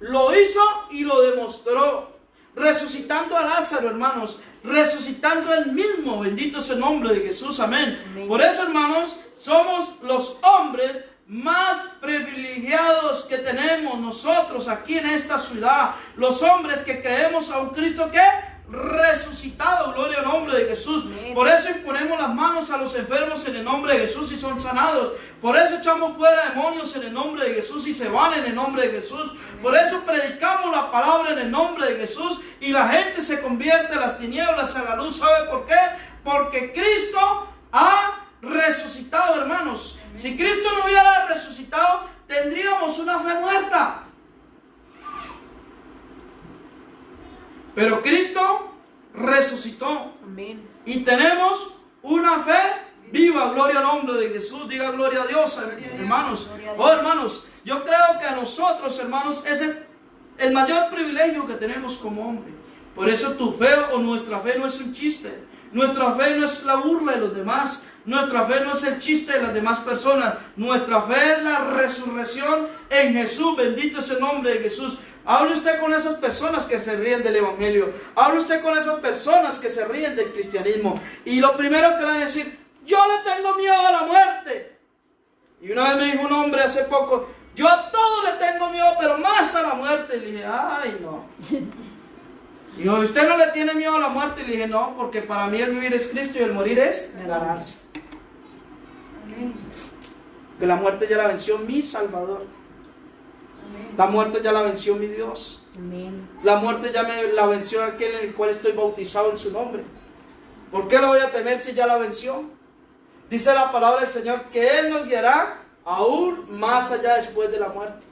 Speaker 1: lo hizo y lo demostró, resucitando a Lázaro, hermanos, resucitando él mismo. Bendito es el nombre de Jesús. Amén.
Speaker 2: Amén.
Speaker 1: Por eso, hermanos, somos los hombres más privilegiados que tenemos nosotros aquí en esta ciudad. Los hombres que creemos a un Cristo que resucitado, gloria al nombre de Jesús. Por eso imponemos las manos a los enfermos en el nombre de Jesús y son sanados. Por eso echamos fuera demonios en el nombre de Jesús y se van en el nombre de Jesús. Por eso predicamos la palabra en el nombre de Jesús y la gente se convierte de las tinieblas a la luz. ¿Sabe por qué? Porque Cristo ha resucitado, hermanos. Si Cristo no hubiera resucitado, tendríamos una fe muerta. Pero Cristo resucitó.
Speaker 2: Amén.
Speaker 1: Y tenemos una fe viva. Gloria al nombre de Jesús. Diga gloria a Dios, hermanos. Oh, hermanos, yo creo que a nosotros, hermanos, es el mayor privilegio que tenemos como hombre. Por eso tu fe o nuestra fe no es un chiste. Nuestra fe no es la burla de los demás. Nuestra fe no es el chiste de las demás personas. Nuestra fe es la resurrección en Jesús. Bendito es el nombre de Jesús. Hable usted con esas personas que se ríen del evangelio. Hable usted con esas personas que se ríen del cristianismo. Y lo primero que le van a decir: yo le tengo miedo a la muerte. Y una vez me dijo un hombre hace poco: yo a todo le tengo miedo, pero más a la muerte. Y le dije: ay, no. Y dijo: ¿usted no le tiene miedo a la muerte? Y le dije: no, porque para mí el vivir es Cristo y el morir es ganancia. Que la muerte ya la venció mi Salvador. La muerte ya la venció mi Dios.
Speaker 2: Amén.
Speaker 1: La muerte ya la venció aquel en el cual estoy bautizado en su nombre. ¿Por qué lo voy a temer si ya la venció? Dice la palabra del Señor que Él nos guiará aún más allá después de la muerte.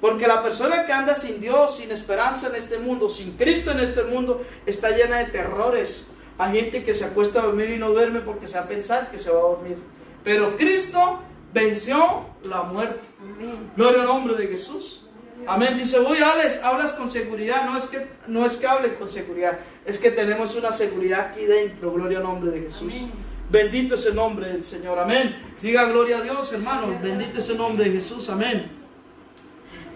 Speaker 1: Porque la persona que anda sin Dios, sin esperanza en este mundo, sin Cristo en este mundo, está llena de terrores. Hay gente que se acuesta a dormir y no duerme porque se va a pensar que se va a dormir. Pero Cristo venció la muerte.
Speaker 2: Amén.
Speaker 1: Gloria al nombre de Jesús. Amén. Dice: uy, Alex, hablas con seguridad. No es que hable con seguridad, es que tenemos una seguridad aquí dentro. Gloria al nombre de Jesús.
Speaker 2: Amén.
Speaker 1: Bendito es el nombre del Señor. Amén. Diga gloria a Dios, hermanos. Bendito es el nombre de Jesús. Amén.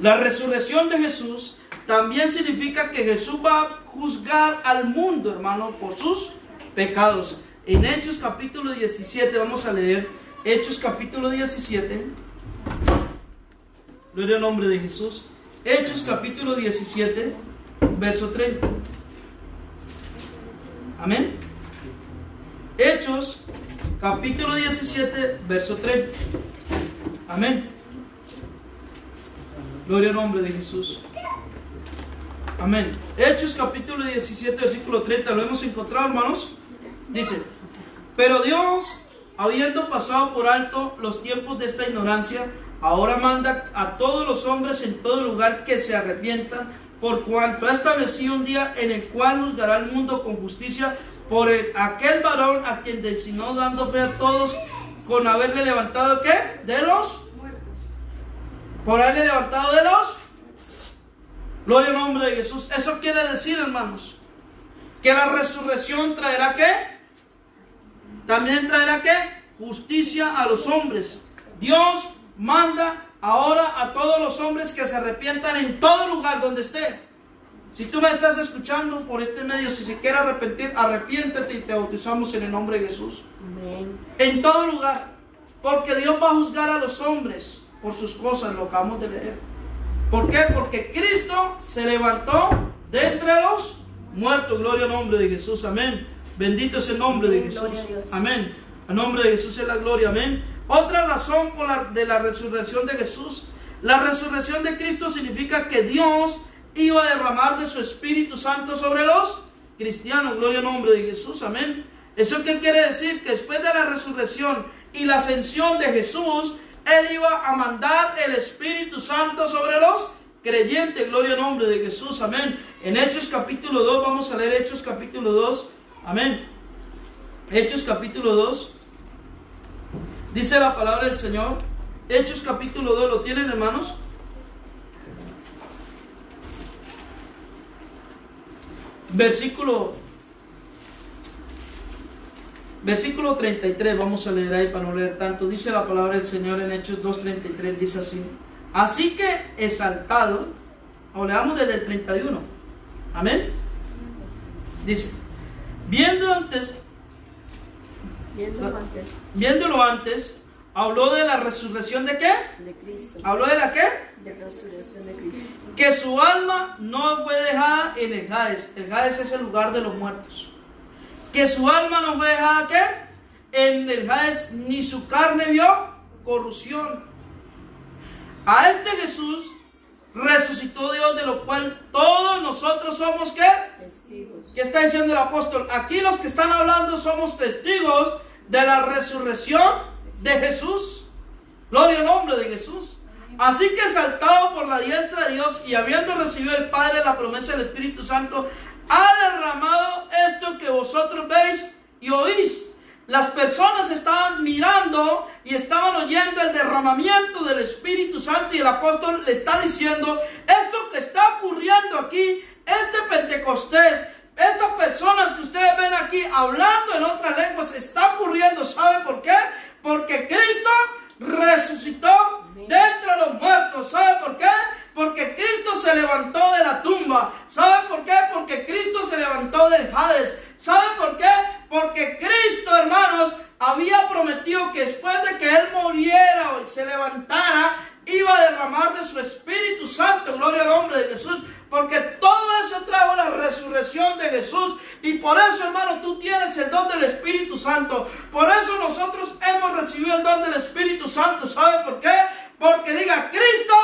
Speaker 1: La resurrección de Jesús también significa que Jesús va a juzgar al mundo, hermano, por sus pecados. En Hechos capítulo 17 vamos a leer Hechos capítulo 17. Gloria al nombre de Jesús. Hechos capítulo 17, verso 30. Amén. Hechos capítulo 17, verso 30. Amén. Gloria al nombre de Jesús. Amén. Hechos capítulo 17, versículo 30. ¿Lo hemos encontrado, hermanos? Dice: pero Dios, habiendo pasado por alto los tiempos de esta ignorancia, ahora manda a todos los hombres en todo lugar que se arrepientan, por cuanto ha establecido un día en el cual juzgará al mundo con justicia por aquel varón a quien designó, dando fe a todos con haberle levantado, ¿qué? De los muertos. Por haberle levantado de los. Gloria al nombre de Jesús. Eso quiere decir, hermanos, que la resurrección traerá ¿qué? También traerá ¿qué? Justicia a los hombres. Dios manda ahora a todos los hombres que se arrepientan en todo lugar donde esté. Si tú me estás escuchando por este medio, si se quiere arrepentir, arrepiéntete y te bautizamos en el nombre de Jesús.
Speaker 2: Amén.
Speaker 1: En todo lugar. Porque Dios va a juzgar a los hombres por sus cosas, lo acabamos de leer. ¿Por qué? Porque Cristo se levantó de entre los muertos. Gloria al nombre de Jesús. Amén. Bendito es el nombre de Jesús. Amén. El nombre de Jesús es la gloria. Amén. Otra razón de la resurrección de Jesús. La resurrección de Cristo significa que Dios iba a derramar de su Espíritu Santo sobre los cristianos. Gloria al nombre de Jesús. Amén. ¿Eso qué quiere decir? Que después de la resurrección y la ascensión de Jesús, Él iba a mandar el Espíritu Santo sobre los creyentes. Gloria al nombre de Jesús. Amén. En Hechos capítulo 2, vamos a leer Hechos capítulo 2. Amén. Hechos capítulo 2. Dice la palabra del Señor. Hechos capítulo 2. ¿Lo tienen, hermanos? Versículo 33, vamos a leer ahí para no leer tanto. Dice la palabra del Señor en Hechos 2:33, dice así: así que exaltado, o leamos desde el 31, amén. Dice: viéndolo antes, Habló de la resurrección de qué?
Speaker 2: De Cristo.
Speaker 1: ¿Habló de la qué?
Speaker 2: De resurrección de Cristo.
Speaker 1: Que su alma no fue dejada en el Hades. El Hades es el lugar de los muertos. Que su alma no fue dejada ¿qué? En el Hades, ni su carne vio corrupción. A este Jesús resucitó Dios, de lo cual todos nosotros somos ¿qué?
Speaker 2: Testigos.
Speaker 1: ¿Qué está diciendo el apóstol? Aquí los que están hablando somos testigos de la resurrección de Jesús. Gloria al nombre de Jesús. Así que exaltado por la diestra de Dios y habiendo recibido el Padre la promesa del Espíritu Santo, ha derramado esto que vosotros veis y oís. Las personas estaban mirando y estaban oyendo el derramamiento del Espíritu Santo, y el apóstol le está diciendo: esto que está ocurriendo aquí, este Pentecostés, estas personas que ustedes ven aquí hablando en otras lenguas, está ocurriendo. ¿Saben por qué? Porque Cristo resucitó de entre los muertos. ¿Sabe por qué? Porque Cristo se levantó de la tumba. ¿Sabe por qué? Porque Cristo se levantó del Hades. ¿Sabe por qué? Porque Cristo, hermanos, había prometido que después de que Él muriera o se levantara, iba a derramar de su Espíritu Santo. Gloria al nombre de Jesús. Porque todo eso trajo la resurrección de Jesús. Y por eso, hermano, tú tienes el don del Espíritu Santo. Por eso nosotros hemos recibido el don del Espíritu Santo. ¿Sabe por qué? Porque diga: Cristo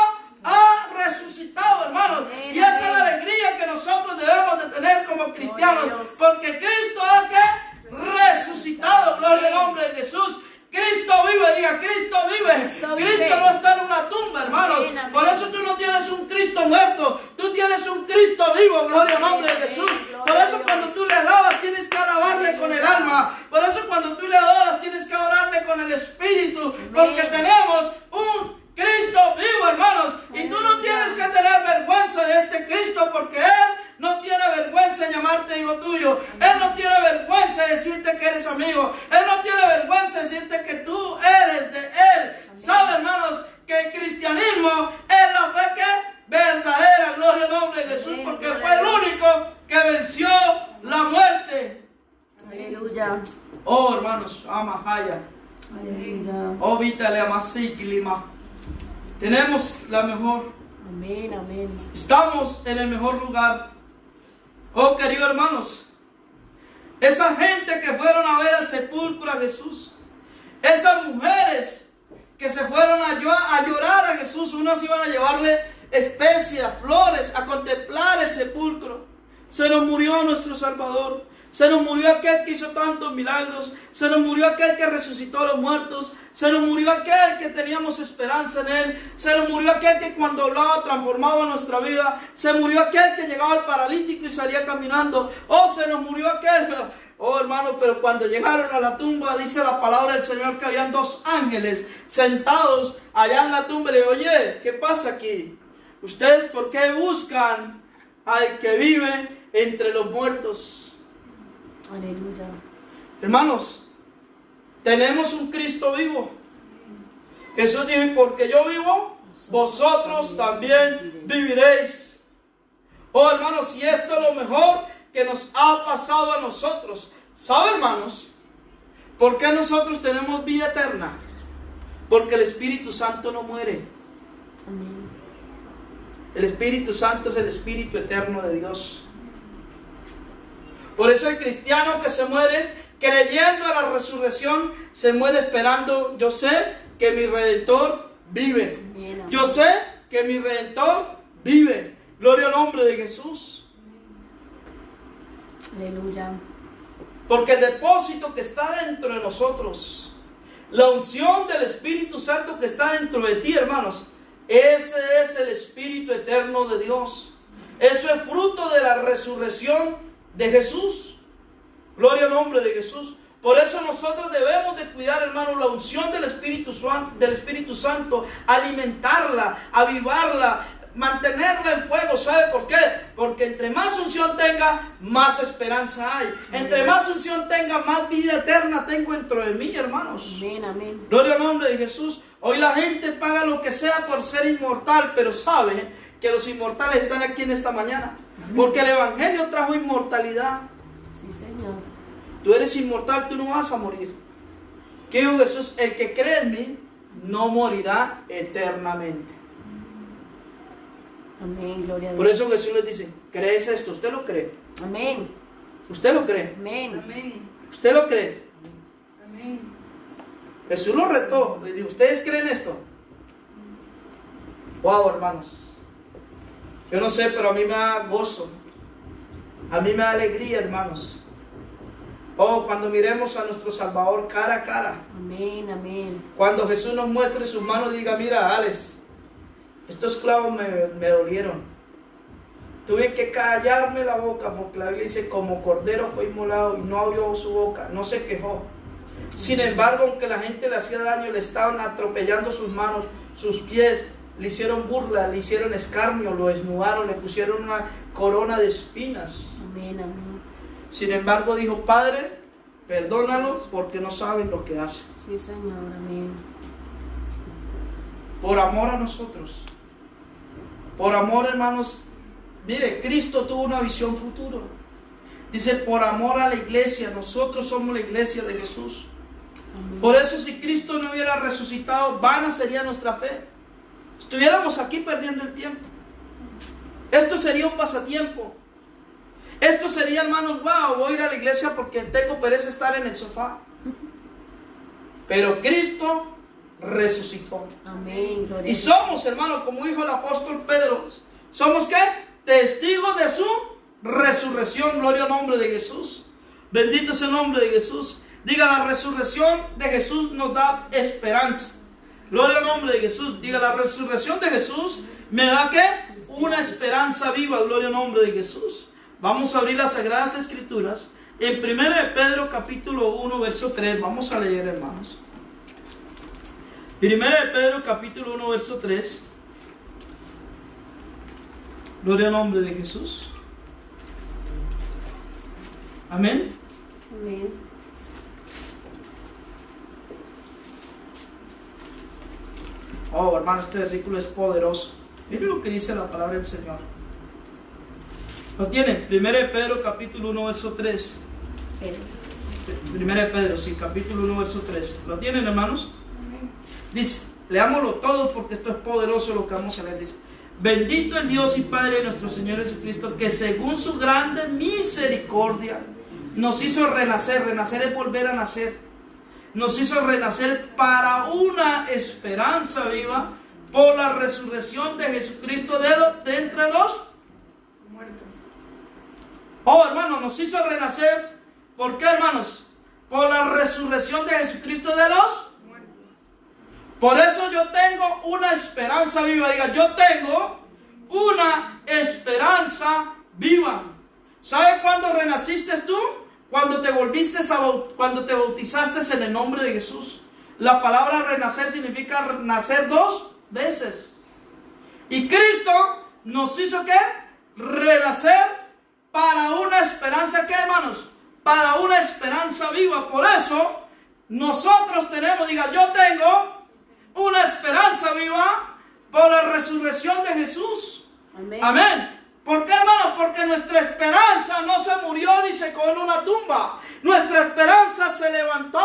Speaker 1: ha resucitado, hermanos.
Speaker 2: Amén,
Speaker 1: y esa es
Speaker 2: amén.
Speaker 1: la alegría que nosotros debemos de tener como cristianos. Porque Cristo ha ¿qué? Resucitado. Gloria al nombre de Jesús. Cristo vive, diga: Cristo vive.
Speaker 2: Cristo
Speaker 1: Cristo
Speaker 2: vive.
Speaker 1: no está en una tumba, hermano.
Speaker 2: Amén, amén.
Speaker 1: Por eso tú no tienes un Cristo muerto, tú tienes un Cristo vivo. Gloria al nombre de
Speaker 2: Amén,
Speaker 1: Jesús.
Speaker 2: gloria
Speaker 1: Por
Speaker 2: a
Speaker 1: eso
Speaker 2: Dios.
Speaker 1: cuando tú le alabas tienes que alabarle con el alma. Por eso cuando tú le adoras tienes que adorarle con el Espíritu. Porque tenemos un Cristo vivo, hermanos. Y tú no tienes que tener vergüenza de este Cristo, porque Él no tiene vergüenza de llamarte hijo tuyo. Él no tiene vergüenza de decirte que eres amigo. Él no tiene vergüenza de decirte que tú eres de Él. ¿Sabe, hermanos? Que el cristianismo es la fe que verdadera. Gloria al nombre de Jesús. Porque fue el único que venció la muerte.
Speaker 2: Aleluya.
Speaker 1: Oh, hermanos, amahaya.
Speaker 2: Aleluya.
Speaker 1: Oh, vítale amasiklima. Tenemos la mejor.
Speaker 2: Amén, amén.
Speaker 1: Estamos en el mejor lugar. Oh, queridos hermanos, esa gente que fueron a ver al sepulcro a Jesús, esas mujeres que se fueron a llorar a Jesús, unos iban a llevarle especias, flores, a contemplar el sepulcro. Se nos murió nuestro Salvador. Se nos murió aquel que hizo tantos milagros. Se nos murió aquel que resucitó a los muertos. Se nos murió aquel que teníamos esperanza en Él. Se nos murió aquel que cuando hablaba transformaba nuestra vida. Se murió aquel que llegaba al paralítico y salía caminando. Oh, se nos murió aquel. Oh, hermano, pero cuando llegaron a la tumba, dice la palabra del Señor que habían dos ángeles sentados allá en la tumba. Y le digo: oye, ¿qué pasa aquí? ¿Ustedes por qué buscan al que vive entre los muertos?
Speaker 2: Aleluya.
Speaker 1: Hermanos, tenemos un Cristo vivo. Jesús dijo: y porque yo vivo, vosotros también viviréis. Oh, hermanos, y esto es lo mejor que nos ha pasado a nosotros. ¿Sabe, hermanos? ¿Por qué nosotros tenemos vida eterna? Porque el Espíritu Santo no muere.
Speaker 2: Amén.
Speaker 1: El Espíritu Santo es el Espíritu eterno de Dios. Por eso el cristiano que se muere creyendo en la resurrección se muere esperando: yo sé que mi Redentor vive.
Speaker 2: Amén, amén.
Speaker 1: Yo sé que mi Redentor vive. Gloria al nombre de Jesús.
Speaker 2: Aleluya.
Speaker 1: Porque el depósito que está dentro de nosotros, la unción del Espíritu Santo que está dentro de ti, hermanos, ese es el Espíritu eterno de Dios. Eso es fruto de la resurrección de Jesús. Gloria al nombre de Jesús. Por eso nosotros debemos de cuidar, hermanos, la unción del Espíritu Santo, alimentarla, avivarla, mantenerla en fuego. ¿Sabe por qué? Porque entre más unción tenga, más esperanza hay. Entre más unción tenga, más vida eterna tengo dentro de mí, hermanos.
Speaker 2: Amén, amén.
Speaker 1: Gloria al nombre de Jesús. Hoy la gente paga lo que sea por ser inmortal, pero sabe que los inmortales están aquí en esta mañana. Porque el Evangelio trajo inmortalidad.
Speaker 2: Sí, Señor.
Speaker 1: Tú eres inmortal, tú no vas a morir. ¿Qué dijo Jesús? El que cree en mí no morirá eternamente.
Speaker 2: Amén, gloria a Dios.
Speaker 1: Por eso Jesús les dice, ¿crees esto? ¿Usted lo cree?
Speaker 2: Amén.
Speaker 1: ¿Usted lo cree?
Speaker 2: Amén.
Speaker 3: Amén.
Speaker 1: ¿Usted lo cree?
Speaker 3: Amén.
Speaker 1: Jesús lo retó, le dijo, ¿ustedes creen esto? Wow, hermanos. Yo no sé, pero a mí me da gozo. A mí me da alegría, hermanos. Oh, cuando miremos a nuestro Salvador cara a cara.
Speaker 2: Amén, amén.
Speaker 1: Cuando Jesús nos muestre sus manos y diga, mira, Alex, estos clavos me dolieron. Tuve que callarme la boca porque la Biblia dice, como cordero fue inmolado y no abrió su boca, no se quejó. Sin embargo, aunque la gente le hacía daño, le estaban atropellando sus manos, sus pies, le hicieron burla, le hicieron escarnio, lo desnudaron, le pusieron una corona de espinas.
Speaker 2: Amén, amén.
Speaker 1: Sin embargo, dijo, Padre, perdónalos porque no saben lo que hacen.
Speaker 2: Sí, Señor, amén.
Speaker 1: Por amor a nosotros. Por amor, hermanos. Mire, Cristo tuvo una visión futuro. Dice, por amor a la iglesia, nosotros somos la iglesia de Jesús.
Speaker 2: Amén.
Speaker 1: Por eso, si Cristo no hubiera resucitado, vana sería nuestra fe. Estuviéramos aquí perdiendo el tiempo. Esto sería un pasatiempo. Esto sería, hermanos, wow, voy a ir a la iglesia porque tengo pereza estar en el sofá. Pero Cristo resucitó.
Speaker 2: Amén, gloria
Speaker 1: Y
Speaker 2: a Dios.
Speaker 1: somos, hermanos, como dijo el apóstol Pedro, ¿somos qué? Testigos de su resurrección. Gloria al nombre de Jesús. Bendito es el nombre de Jesús. Diga, la resurrección de Jesús nos da esperanza. Gloria al nombre de Jesús. Diga, la resurrección de Jesús me da ¿qué? Una esperanza viva. Gloria al nombre de Jesús. Vamos a abrir las Sagradas Escrituras en 1 de Pedro capítulo 1 verso 3. Vamos a leer, hermanos. 1 de Pedro capítulo 1 verso 3. Gloria al nombre de Jesús. Amén.
Speaker 2: Amén.
Speaker 1: Oh, hermano, este versículo es poderoso. Miren lo que dice la palabra del Señor. ¿Lo tienen? 1 de Pedro capítulo 1 verso 3. 1 de Pedro, sí, capítulo 1 verso 3. ¿Lo tienen, hermanos? Dice, leámoslo todos porque esto es poderoso lo que vamos a leer. Dice, bendito el Dios y Padre de nuestro Señor Jesucristo, que según su grande misericordia nos hizo renacer. Renacer es volver a nacer. Nos hizo renacer para una esperanza viva por la resurrección de Jesucristo de entre los
Speaker 3: Muertos.
Speaker 1: Oh, hermano, nos hizo renacer. ¿Por qué, hermanos? Por la resurrección de Jesucristo de los
Speaker 3: Muertos.
Speaker 1: Por eso yo tengo una esperanza viva. Diga, yo tengo una esperanza viva. ¿Sabe cuándo renaciste tú? Cuando te cuando te bautizaste en el nombre de Jesús. La palabra renacer significa nacer 2 veces. Y Cristo nos hizo ¿qué? Renacer para una esperanza, ¿qué, hermanos? Para una esperanza viva. Por eso nosotros tenemos, diga, yo tengo una esperanza viva por la resurrección de Jesús.
Speaker 2: Amén.
Speaker 1: Amén. ¿Por qué, hermanos? Porque nuestra esperanza no se murió ni se quedó en una tumba. Nuestra esperanza se levantó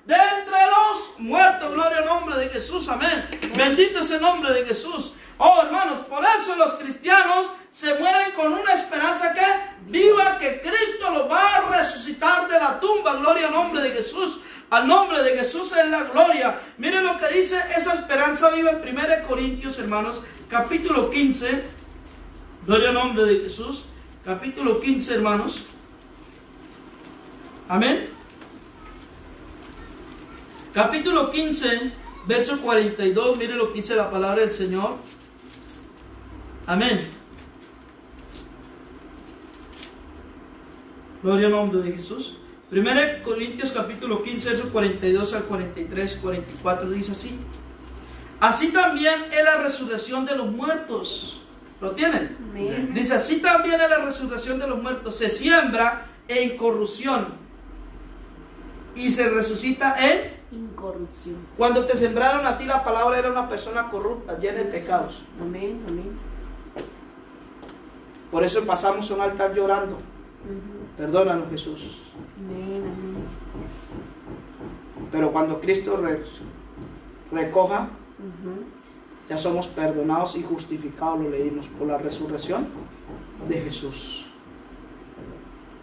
Speaker 1: de entre los muertos. Gloria al nombre de Jesús. Amén. Bendito es el nombre de Jesús. Oh, hermanos, por eso los cristianos se mueren con una esperanza que viva, que Cristo los va a resucitar de la tumba. Gloria al nombre de Jesús. Al nombre de Jesús es la gloria. Miren lo que dice esa esperanza viva en 1 Corintios, hermanos, capítulo 15. Gloria al nombre de Jesús. Capítulo 15, hermanos. Amén. Capítulo 15, verso 42. Miren lo que dice la palabra del Señor. Amén. Gloria al nombre de Jesús. 1 Corintios capítulo 15, versos 42 al 43 y 44 dice así. Así también es la resurrección de los muertos. ¿Lo tienen?
Speaker 2: Amén.
Speaker 1: Dice, así también es la resurrección de los muertos. Se siembra en corrupción y se resucita en...
Speaker 2: Incorrupción.
Speaker 1: Cuando te sembraron a ti, la palabra era una persona corrupta, llena de pecados.
Speaker 2: Amén, amén.
Speaker 1: Por eso pasamos a un altar llorando. Perdónanos, Jesús.
Speaker 2: Amén, amén.
Speaker 1: Pero cuando Cristo recoja, ya somos perdonados y justificados, lo leímos, por la resurrección de Jesús.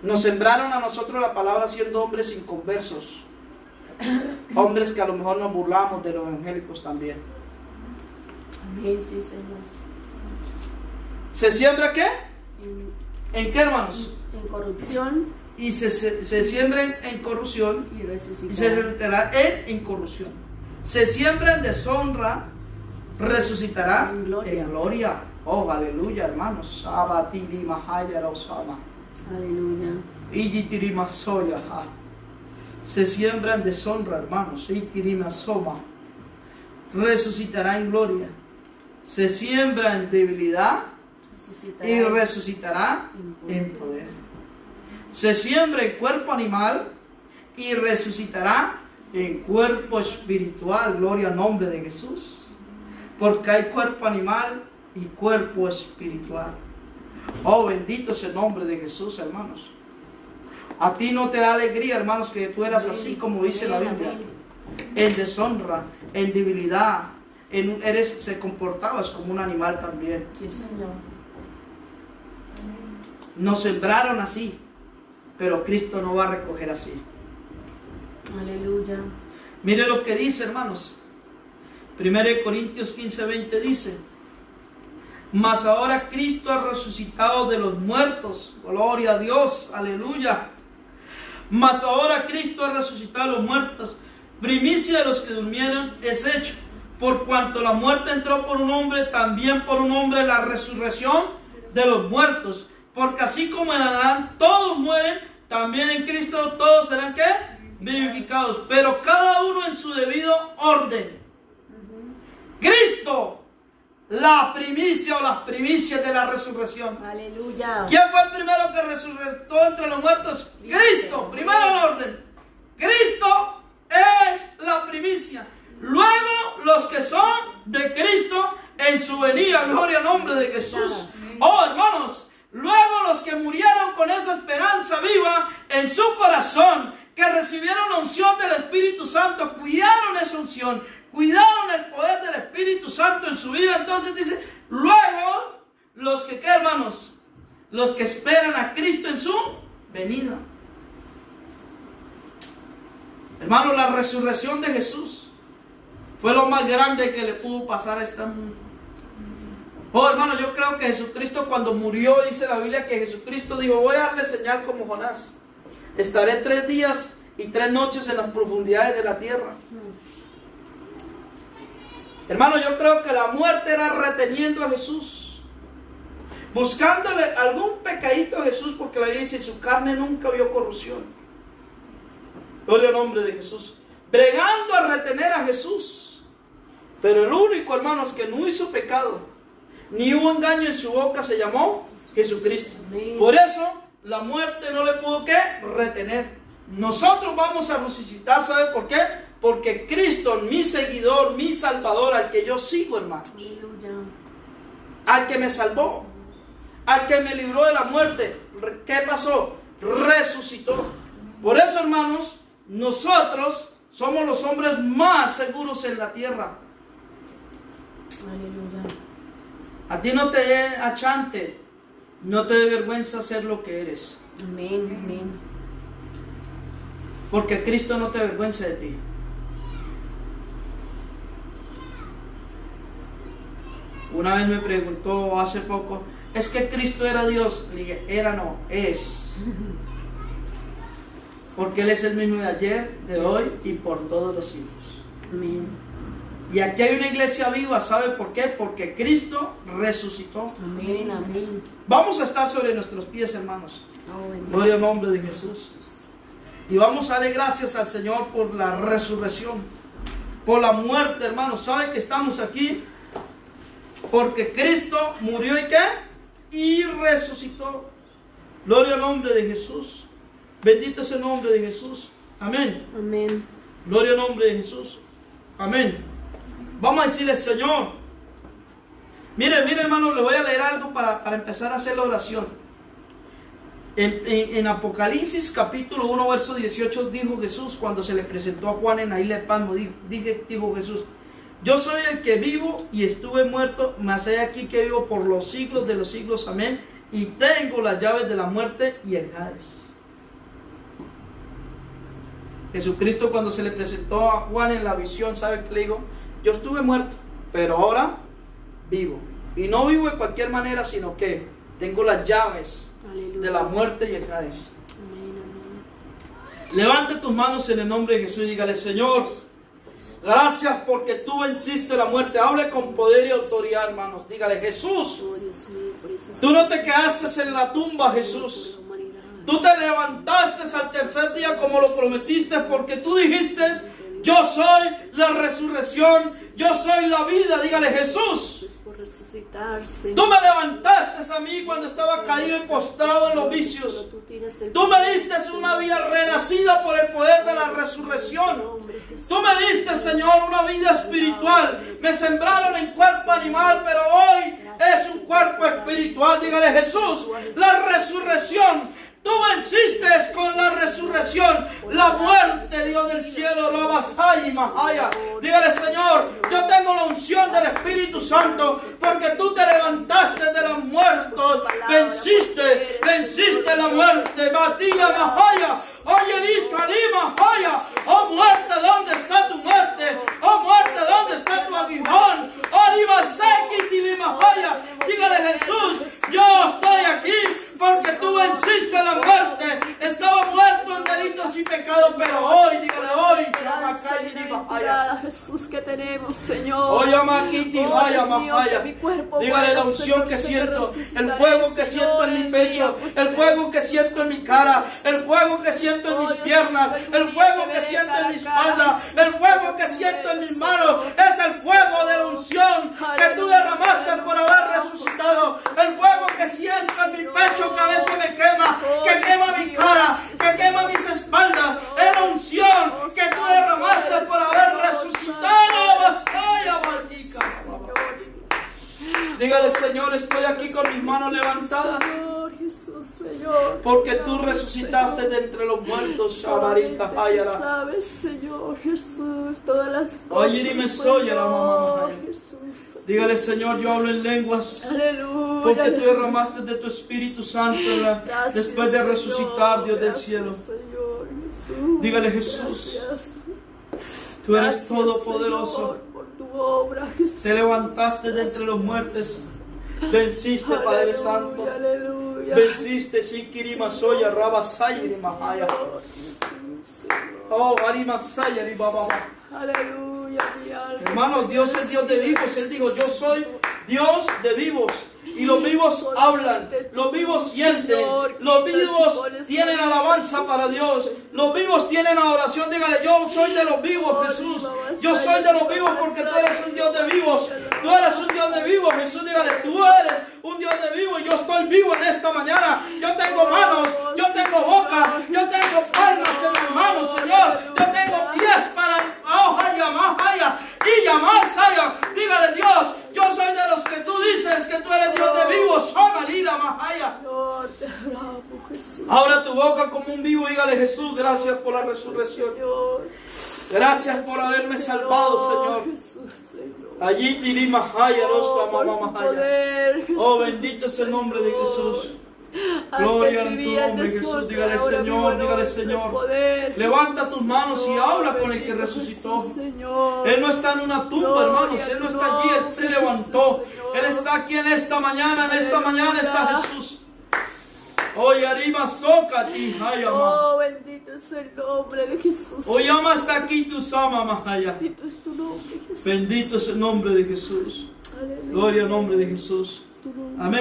Speaker 1: Nos sembraron a nosotros la palabra siendo hombres inconversos, hombres que a lo mejor nos burlamos de los evangélicos también.
Speaker 2: Amén, sí, Señor.
Speaker 1: ¿Se siembra qué? ¿En qué, hermanos?
Speaker 2: En corrupción.
Speaker 1: Y se siembra en corrupción
Speaker 2: Y resucitará.
Speaker 1: y se resucitará en incorrupción. Se siembra en deshonra, resucitará
Speaker 2: En gloria.
Speaker 1: en gloria. Oh, aleluya, hermanos. Abatili mahaya rosama.
Speaker 2: Aleluya.
Speaker 1: Iyitirima soya. Se siembra en deshonra, hermanos. Iyitirima soma. Resucitará en gloria. Se siembra en debilidad
Speaker 2: Resucitará.
Speaker 1: y resucitará en poder. Se siembra en cuerpo animal y resucitará en cuerpo espiritual. Gloria al nombre de Jesús. Porque hay cuerpo animal y cuerpo espiritual. Oh, bendito es el nombre de Jesús, hermanos. A ti no te da alegría, hermanos, que tú eras así como dice la Biblia. En deshonra, en debilidad, se comportabas como un animal también.
Speaker 2: Sí, Señor.
Speaker 1: Nos sembraron así, pero Cristo no va a recoger así.
Speaker 2: Aleluya.
Speaker 1: Mire lo que dice, hermanos. 1 Corintios 15:20 dice: mas ahora Cristo ha resucitado de los muertos. Gloria a Dios, aleluya. Mas ahora Cristo ha resucitado de los muertos. Primicia de los que durmieron es hecho. Por cuanto la muerte entró por un hombre, también por un hombre la resurrección de los muertos. Porque así como en Adán todos mueren, también en Cristo todos serán ¿qué? Vivificados. Pero cada uno en su debido orden. Cristo, la primicia o las primicias de la resurrección.
Speaker 2: Aleluya.
Speaker 1: ¿Quién fue el primero que resucitó entre los muertos? Cristo, primero en orden. Cristo es la primicia. Luego los que son de Cristo en su venida. Gloria al nombre de Jesús. Oh, hermanos, luego los que murieron con esa esperanza viva en su corazón, que recibieron la unción del Espíritu Santo, cuidaron esa unción, cuidaron el poder del Espíritu Santo en su vida. Entonces dice, luego los que, ¿qué, hermanos? Los que esperan a Cristo en su venida. Hermanos, la resurrección de Jesús fue lo más grande que le pudo pasar a este mundo. Oh, hermano, yo creo que Jesucristo cuando murió, dice la Biblia que Jesucristo dijo, voy a darle señal como Jonás. Estaré 3 días y 3 noches en las profundidades de la tierra. Hermano, yo creo que la muerte era reteniendo a Jesús, buscándole algún pecadito a Jesús, porque la Biblia dice, su carne nunca vio corrupción. Gloria al nombre de Jesús. Bregando a retener a Jesús. Pero el único, hermanos, que no hizo pecado, ni hubo engaño en su boca, se llamó Jesucristo. Por eso la muerte no le pudo ¿qué? Retener. Nosotros vamos a resucitar, ¿sabe por qué? Porque Cristo, mi seguidor, mi salvador, al que yo sigo, hermanos, al que me salvó, al que me libró de la muerte, ¿qué pasó? Resucitó. Por eso, hermanos, nosotros somos los hombres más seguros en la tierra.
Speaker 2: Aleluya.
Speaker 1: A ti no te dé achante, no te dé vergüenza ser lo que eres.
Speaker 2: Amén, amén.
Speaker 1: Porque Cristo no te avergüenza de ti. Una vez me preguntó hace poco, ¿es que Cristo era Dios? Le dije, era no, es. Porque Él es el mismo de ayer, de hoy y por todos los siglos.
Speaker 2: Amén.
Speaker 1: Y aquí hay una iglesia viva, ¿sabe por qué? Porque Cristo resucitó.
Speaker 2: Amén, amén.
Speaker 1: Vamos a estar sobre nuestros pies, hermanos.
Speaker 2: Oh,
Speaker 1: Gloria al nombre de Jesús. Y vamos a darle gracias al Señor por la resurrección, por la muerte, hermanos. ¿Sabe que estamos aquí? Porque Cristo murió y ¿qué? Y resucitó. Gloria al nombre de Jesús. Bendito es el nombre de Jesús. Amén.
Speaker 2: Amén.
Speaker 1: Gloria al nombre de Jesús. Amén. Vamos a decirle, Señor. Mire, hermano, le voy a leer algo para empezar a hacer la oración. En Apocalipsis capítulo 1 verso 18 dijo Jesús cuando se le presentó a Juan en la isla de Patmos, dijo Jesús: yo soy el que vivo y estuve muerto, mas he aquí que vivo por los siglos de los siglos, amén, y tengo las llaves de la muerte y el Hades. Jesucristo cuando se le presentó a Juan en la visión, ¿sabe qué le dijo? Yo estuve muerto, pero ahora vivo. Y no vivo de cualquier manera, sino que tengo las llaves de la muerte y el Hades. Levante tus manos en el nombre de Jesús y dígale: Señor, gracias porque tú venciste la muerte. Hable con poder y autoridad, hermanos. Dígale: Jesús, tú no te quedaste en la tumba, Jesús. Tú te levantaste al tercer día como lo prometiste, porque tú dijiste: yo soy la resurrección, yo soy la vida. Dígale: Jesús, tú me levantaste a mí cuando estaba caído y postrado en los vicios. Tú me diste una vida renacida por el poder de la resurrección. Tú me diste, Señor, una vida espiritual. Me sembraron en cuerpo animal, pero hoy es un cuerpo espiritual. Dígale: Jesús, la resurrección. Tú venciste con la resurrección la muerte, Dios del cielo, Rabasai y Mahaya. Dígale: Señor, yo tengo la unción del Espíritu Santo, porque tú te levantaste de los muertos, venciste la muerte, Batía Mahaya. Oye, lista, Mahaya. Oh muerte, ¿dónde está tu muerte? Oh muerte, ¿dónde está tu aguijón? Oh Limaseki, Mahaya. Dígale: Jesús, yo estoy aquí porque tú venciste la muerte. Estaba muerto en delitos y pecados, pero hoy, dígale: hoy,
Speaker 2: Jesús, que tenemos, Señor.
Speaker 1: Dígale: la unción que siento, el fuego que siento en mi pecho, el fuego que siento en mi cara, el fuego que siento en mis piernas, el fuego que siento en mi espalda, el fuego que siento en mis manos, es el fuego de la unción que tú derramaste por haber resucitado. El fuego que siento en mi pecho, que a veces me quema, que quema mi cara, que quema mis espaldas, es la unción que tú derramaste por haber resucitado. Dígale: Señor, estoy aquí con mis manos levantadas, porque tú resucitaste de entre los muertos.
Speaker 2: Sabes, Señor Jesús, todas las cosas.
Speaker 1: Dígale: Señor, yo hablo en lenguas.
Speaker 2: Aleluya.
Speaker 1: Porque tú derramaste de tu Espíritu Santo después de resucitar, Dios del cielo. Dígale: Jesús, tú eres todopoderoso. Te levantaste de entre los muertos. Venciste, Padre Santo. Venciste, Sikirima Soya, Rabasayri Mahaya. Oh, Arima Sayari Baba.
Speaker 2: Aleluya, mi alma.
Speaker 1: Hermano, Dios es Dios de vivos. Él dijo: yo soy Dios de vivos. Y los vivos hablan, los vivos sienten, los vivos tienen alabanza para Dios, los vivos tienen adoración. Dígale: yo soy de los vivos, Jesús. Yo soy de los vivos porque tú eres un Dios de vivos. Tú eres un Dios de vivos, Jesús. Dígale: tú eres un Dios de vivos y yo estoy vivo en esta mañana. Yo tengo manos, yo tengo boca, yo tengo palmas en mis manos, Señor. Yo tengo pies para y llamar Saya. Dígale: Dios, yo soy de los que tú dices que tú eres Dios de vivos. Abra tu boca como un vivo y dígale: Jesús, gracias por la resurrección. Gracias por haberme salvado, Señor. Allí dirima Mahaya, Rosta Mamá Mahaya. Oh, bendito es el nombre de Jesús. Gloria a tu nombre, Jesús. Dígale: Señor, dígale: Señor. Levanta tus manos y habla con el que resucitó. Él no está en una tumba, hermanos. Él no está allí, Él se levantó. Él está aquí en esta mañana. En esta mañana está Jesús. Hoy arriba soca ti,
Speaker 2: oh, bendito es el nombre de Jesús.
Speaker 1: Hoy ama está aquí tu sama mahaya.
Speaker 2: Bendito es tu nombre, Jesús.
Speaker 1: Bendito es el nombre de Jesús.
Speaker 2: Aleluya.
Speaker 1: Gloria al nombre de Jesús. Amén.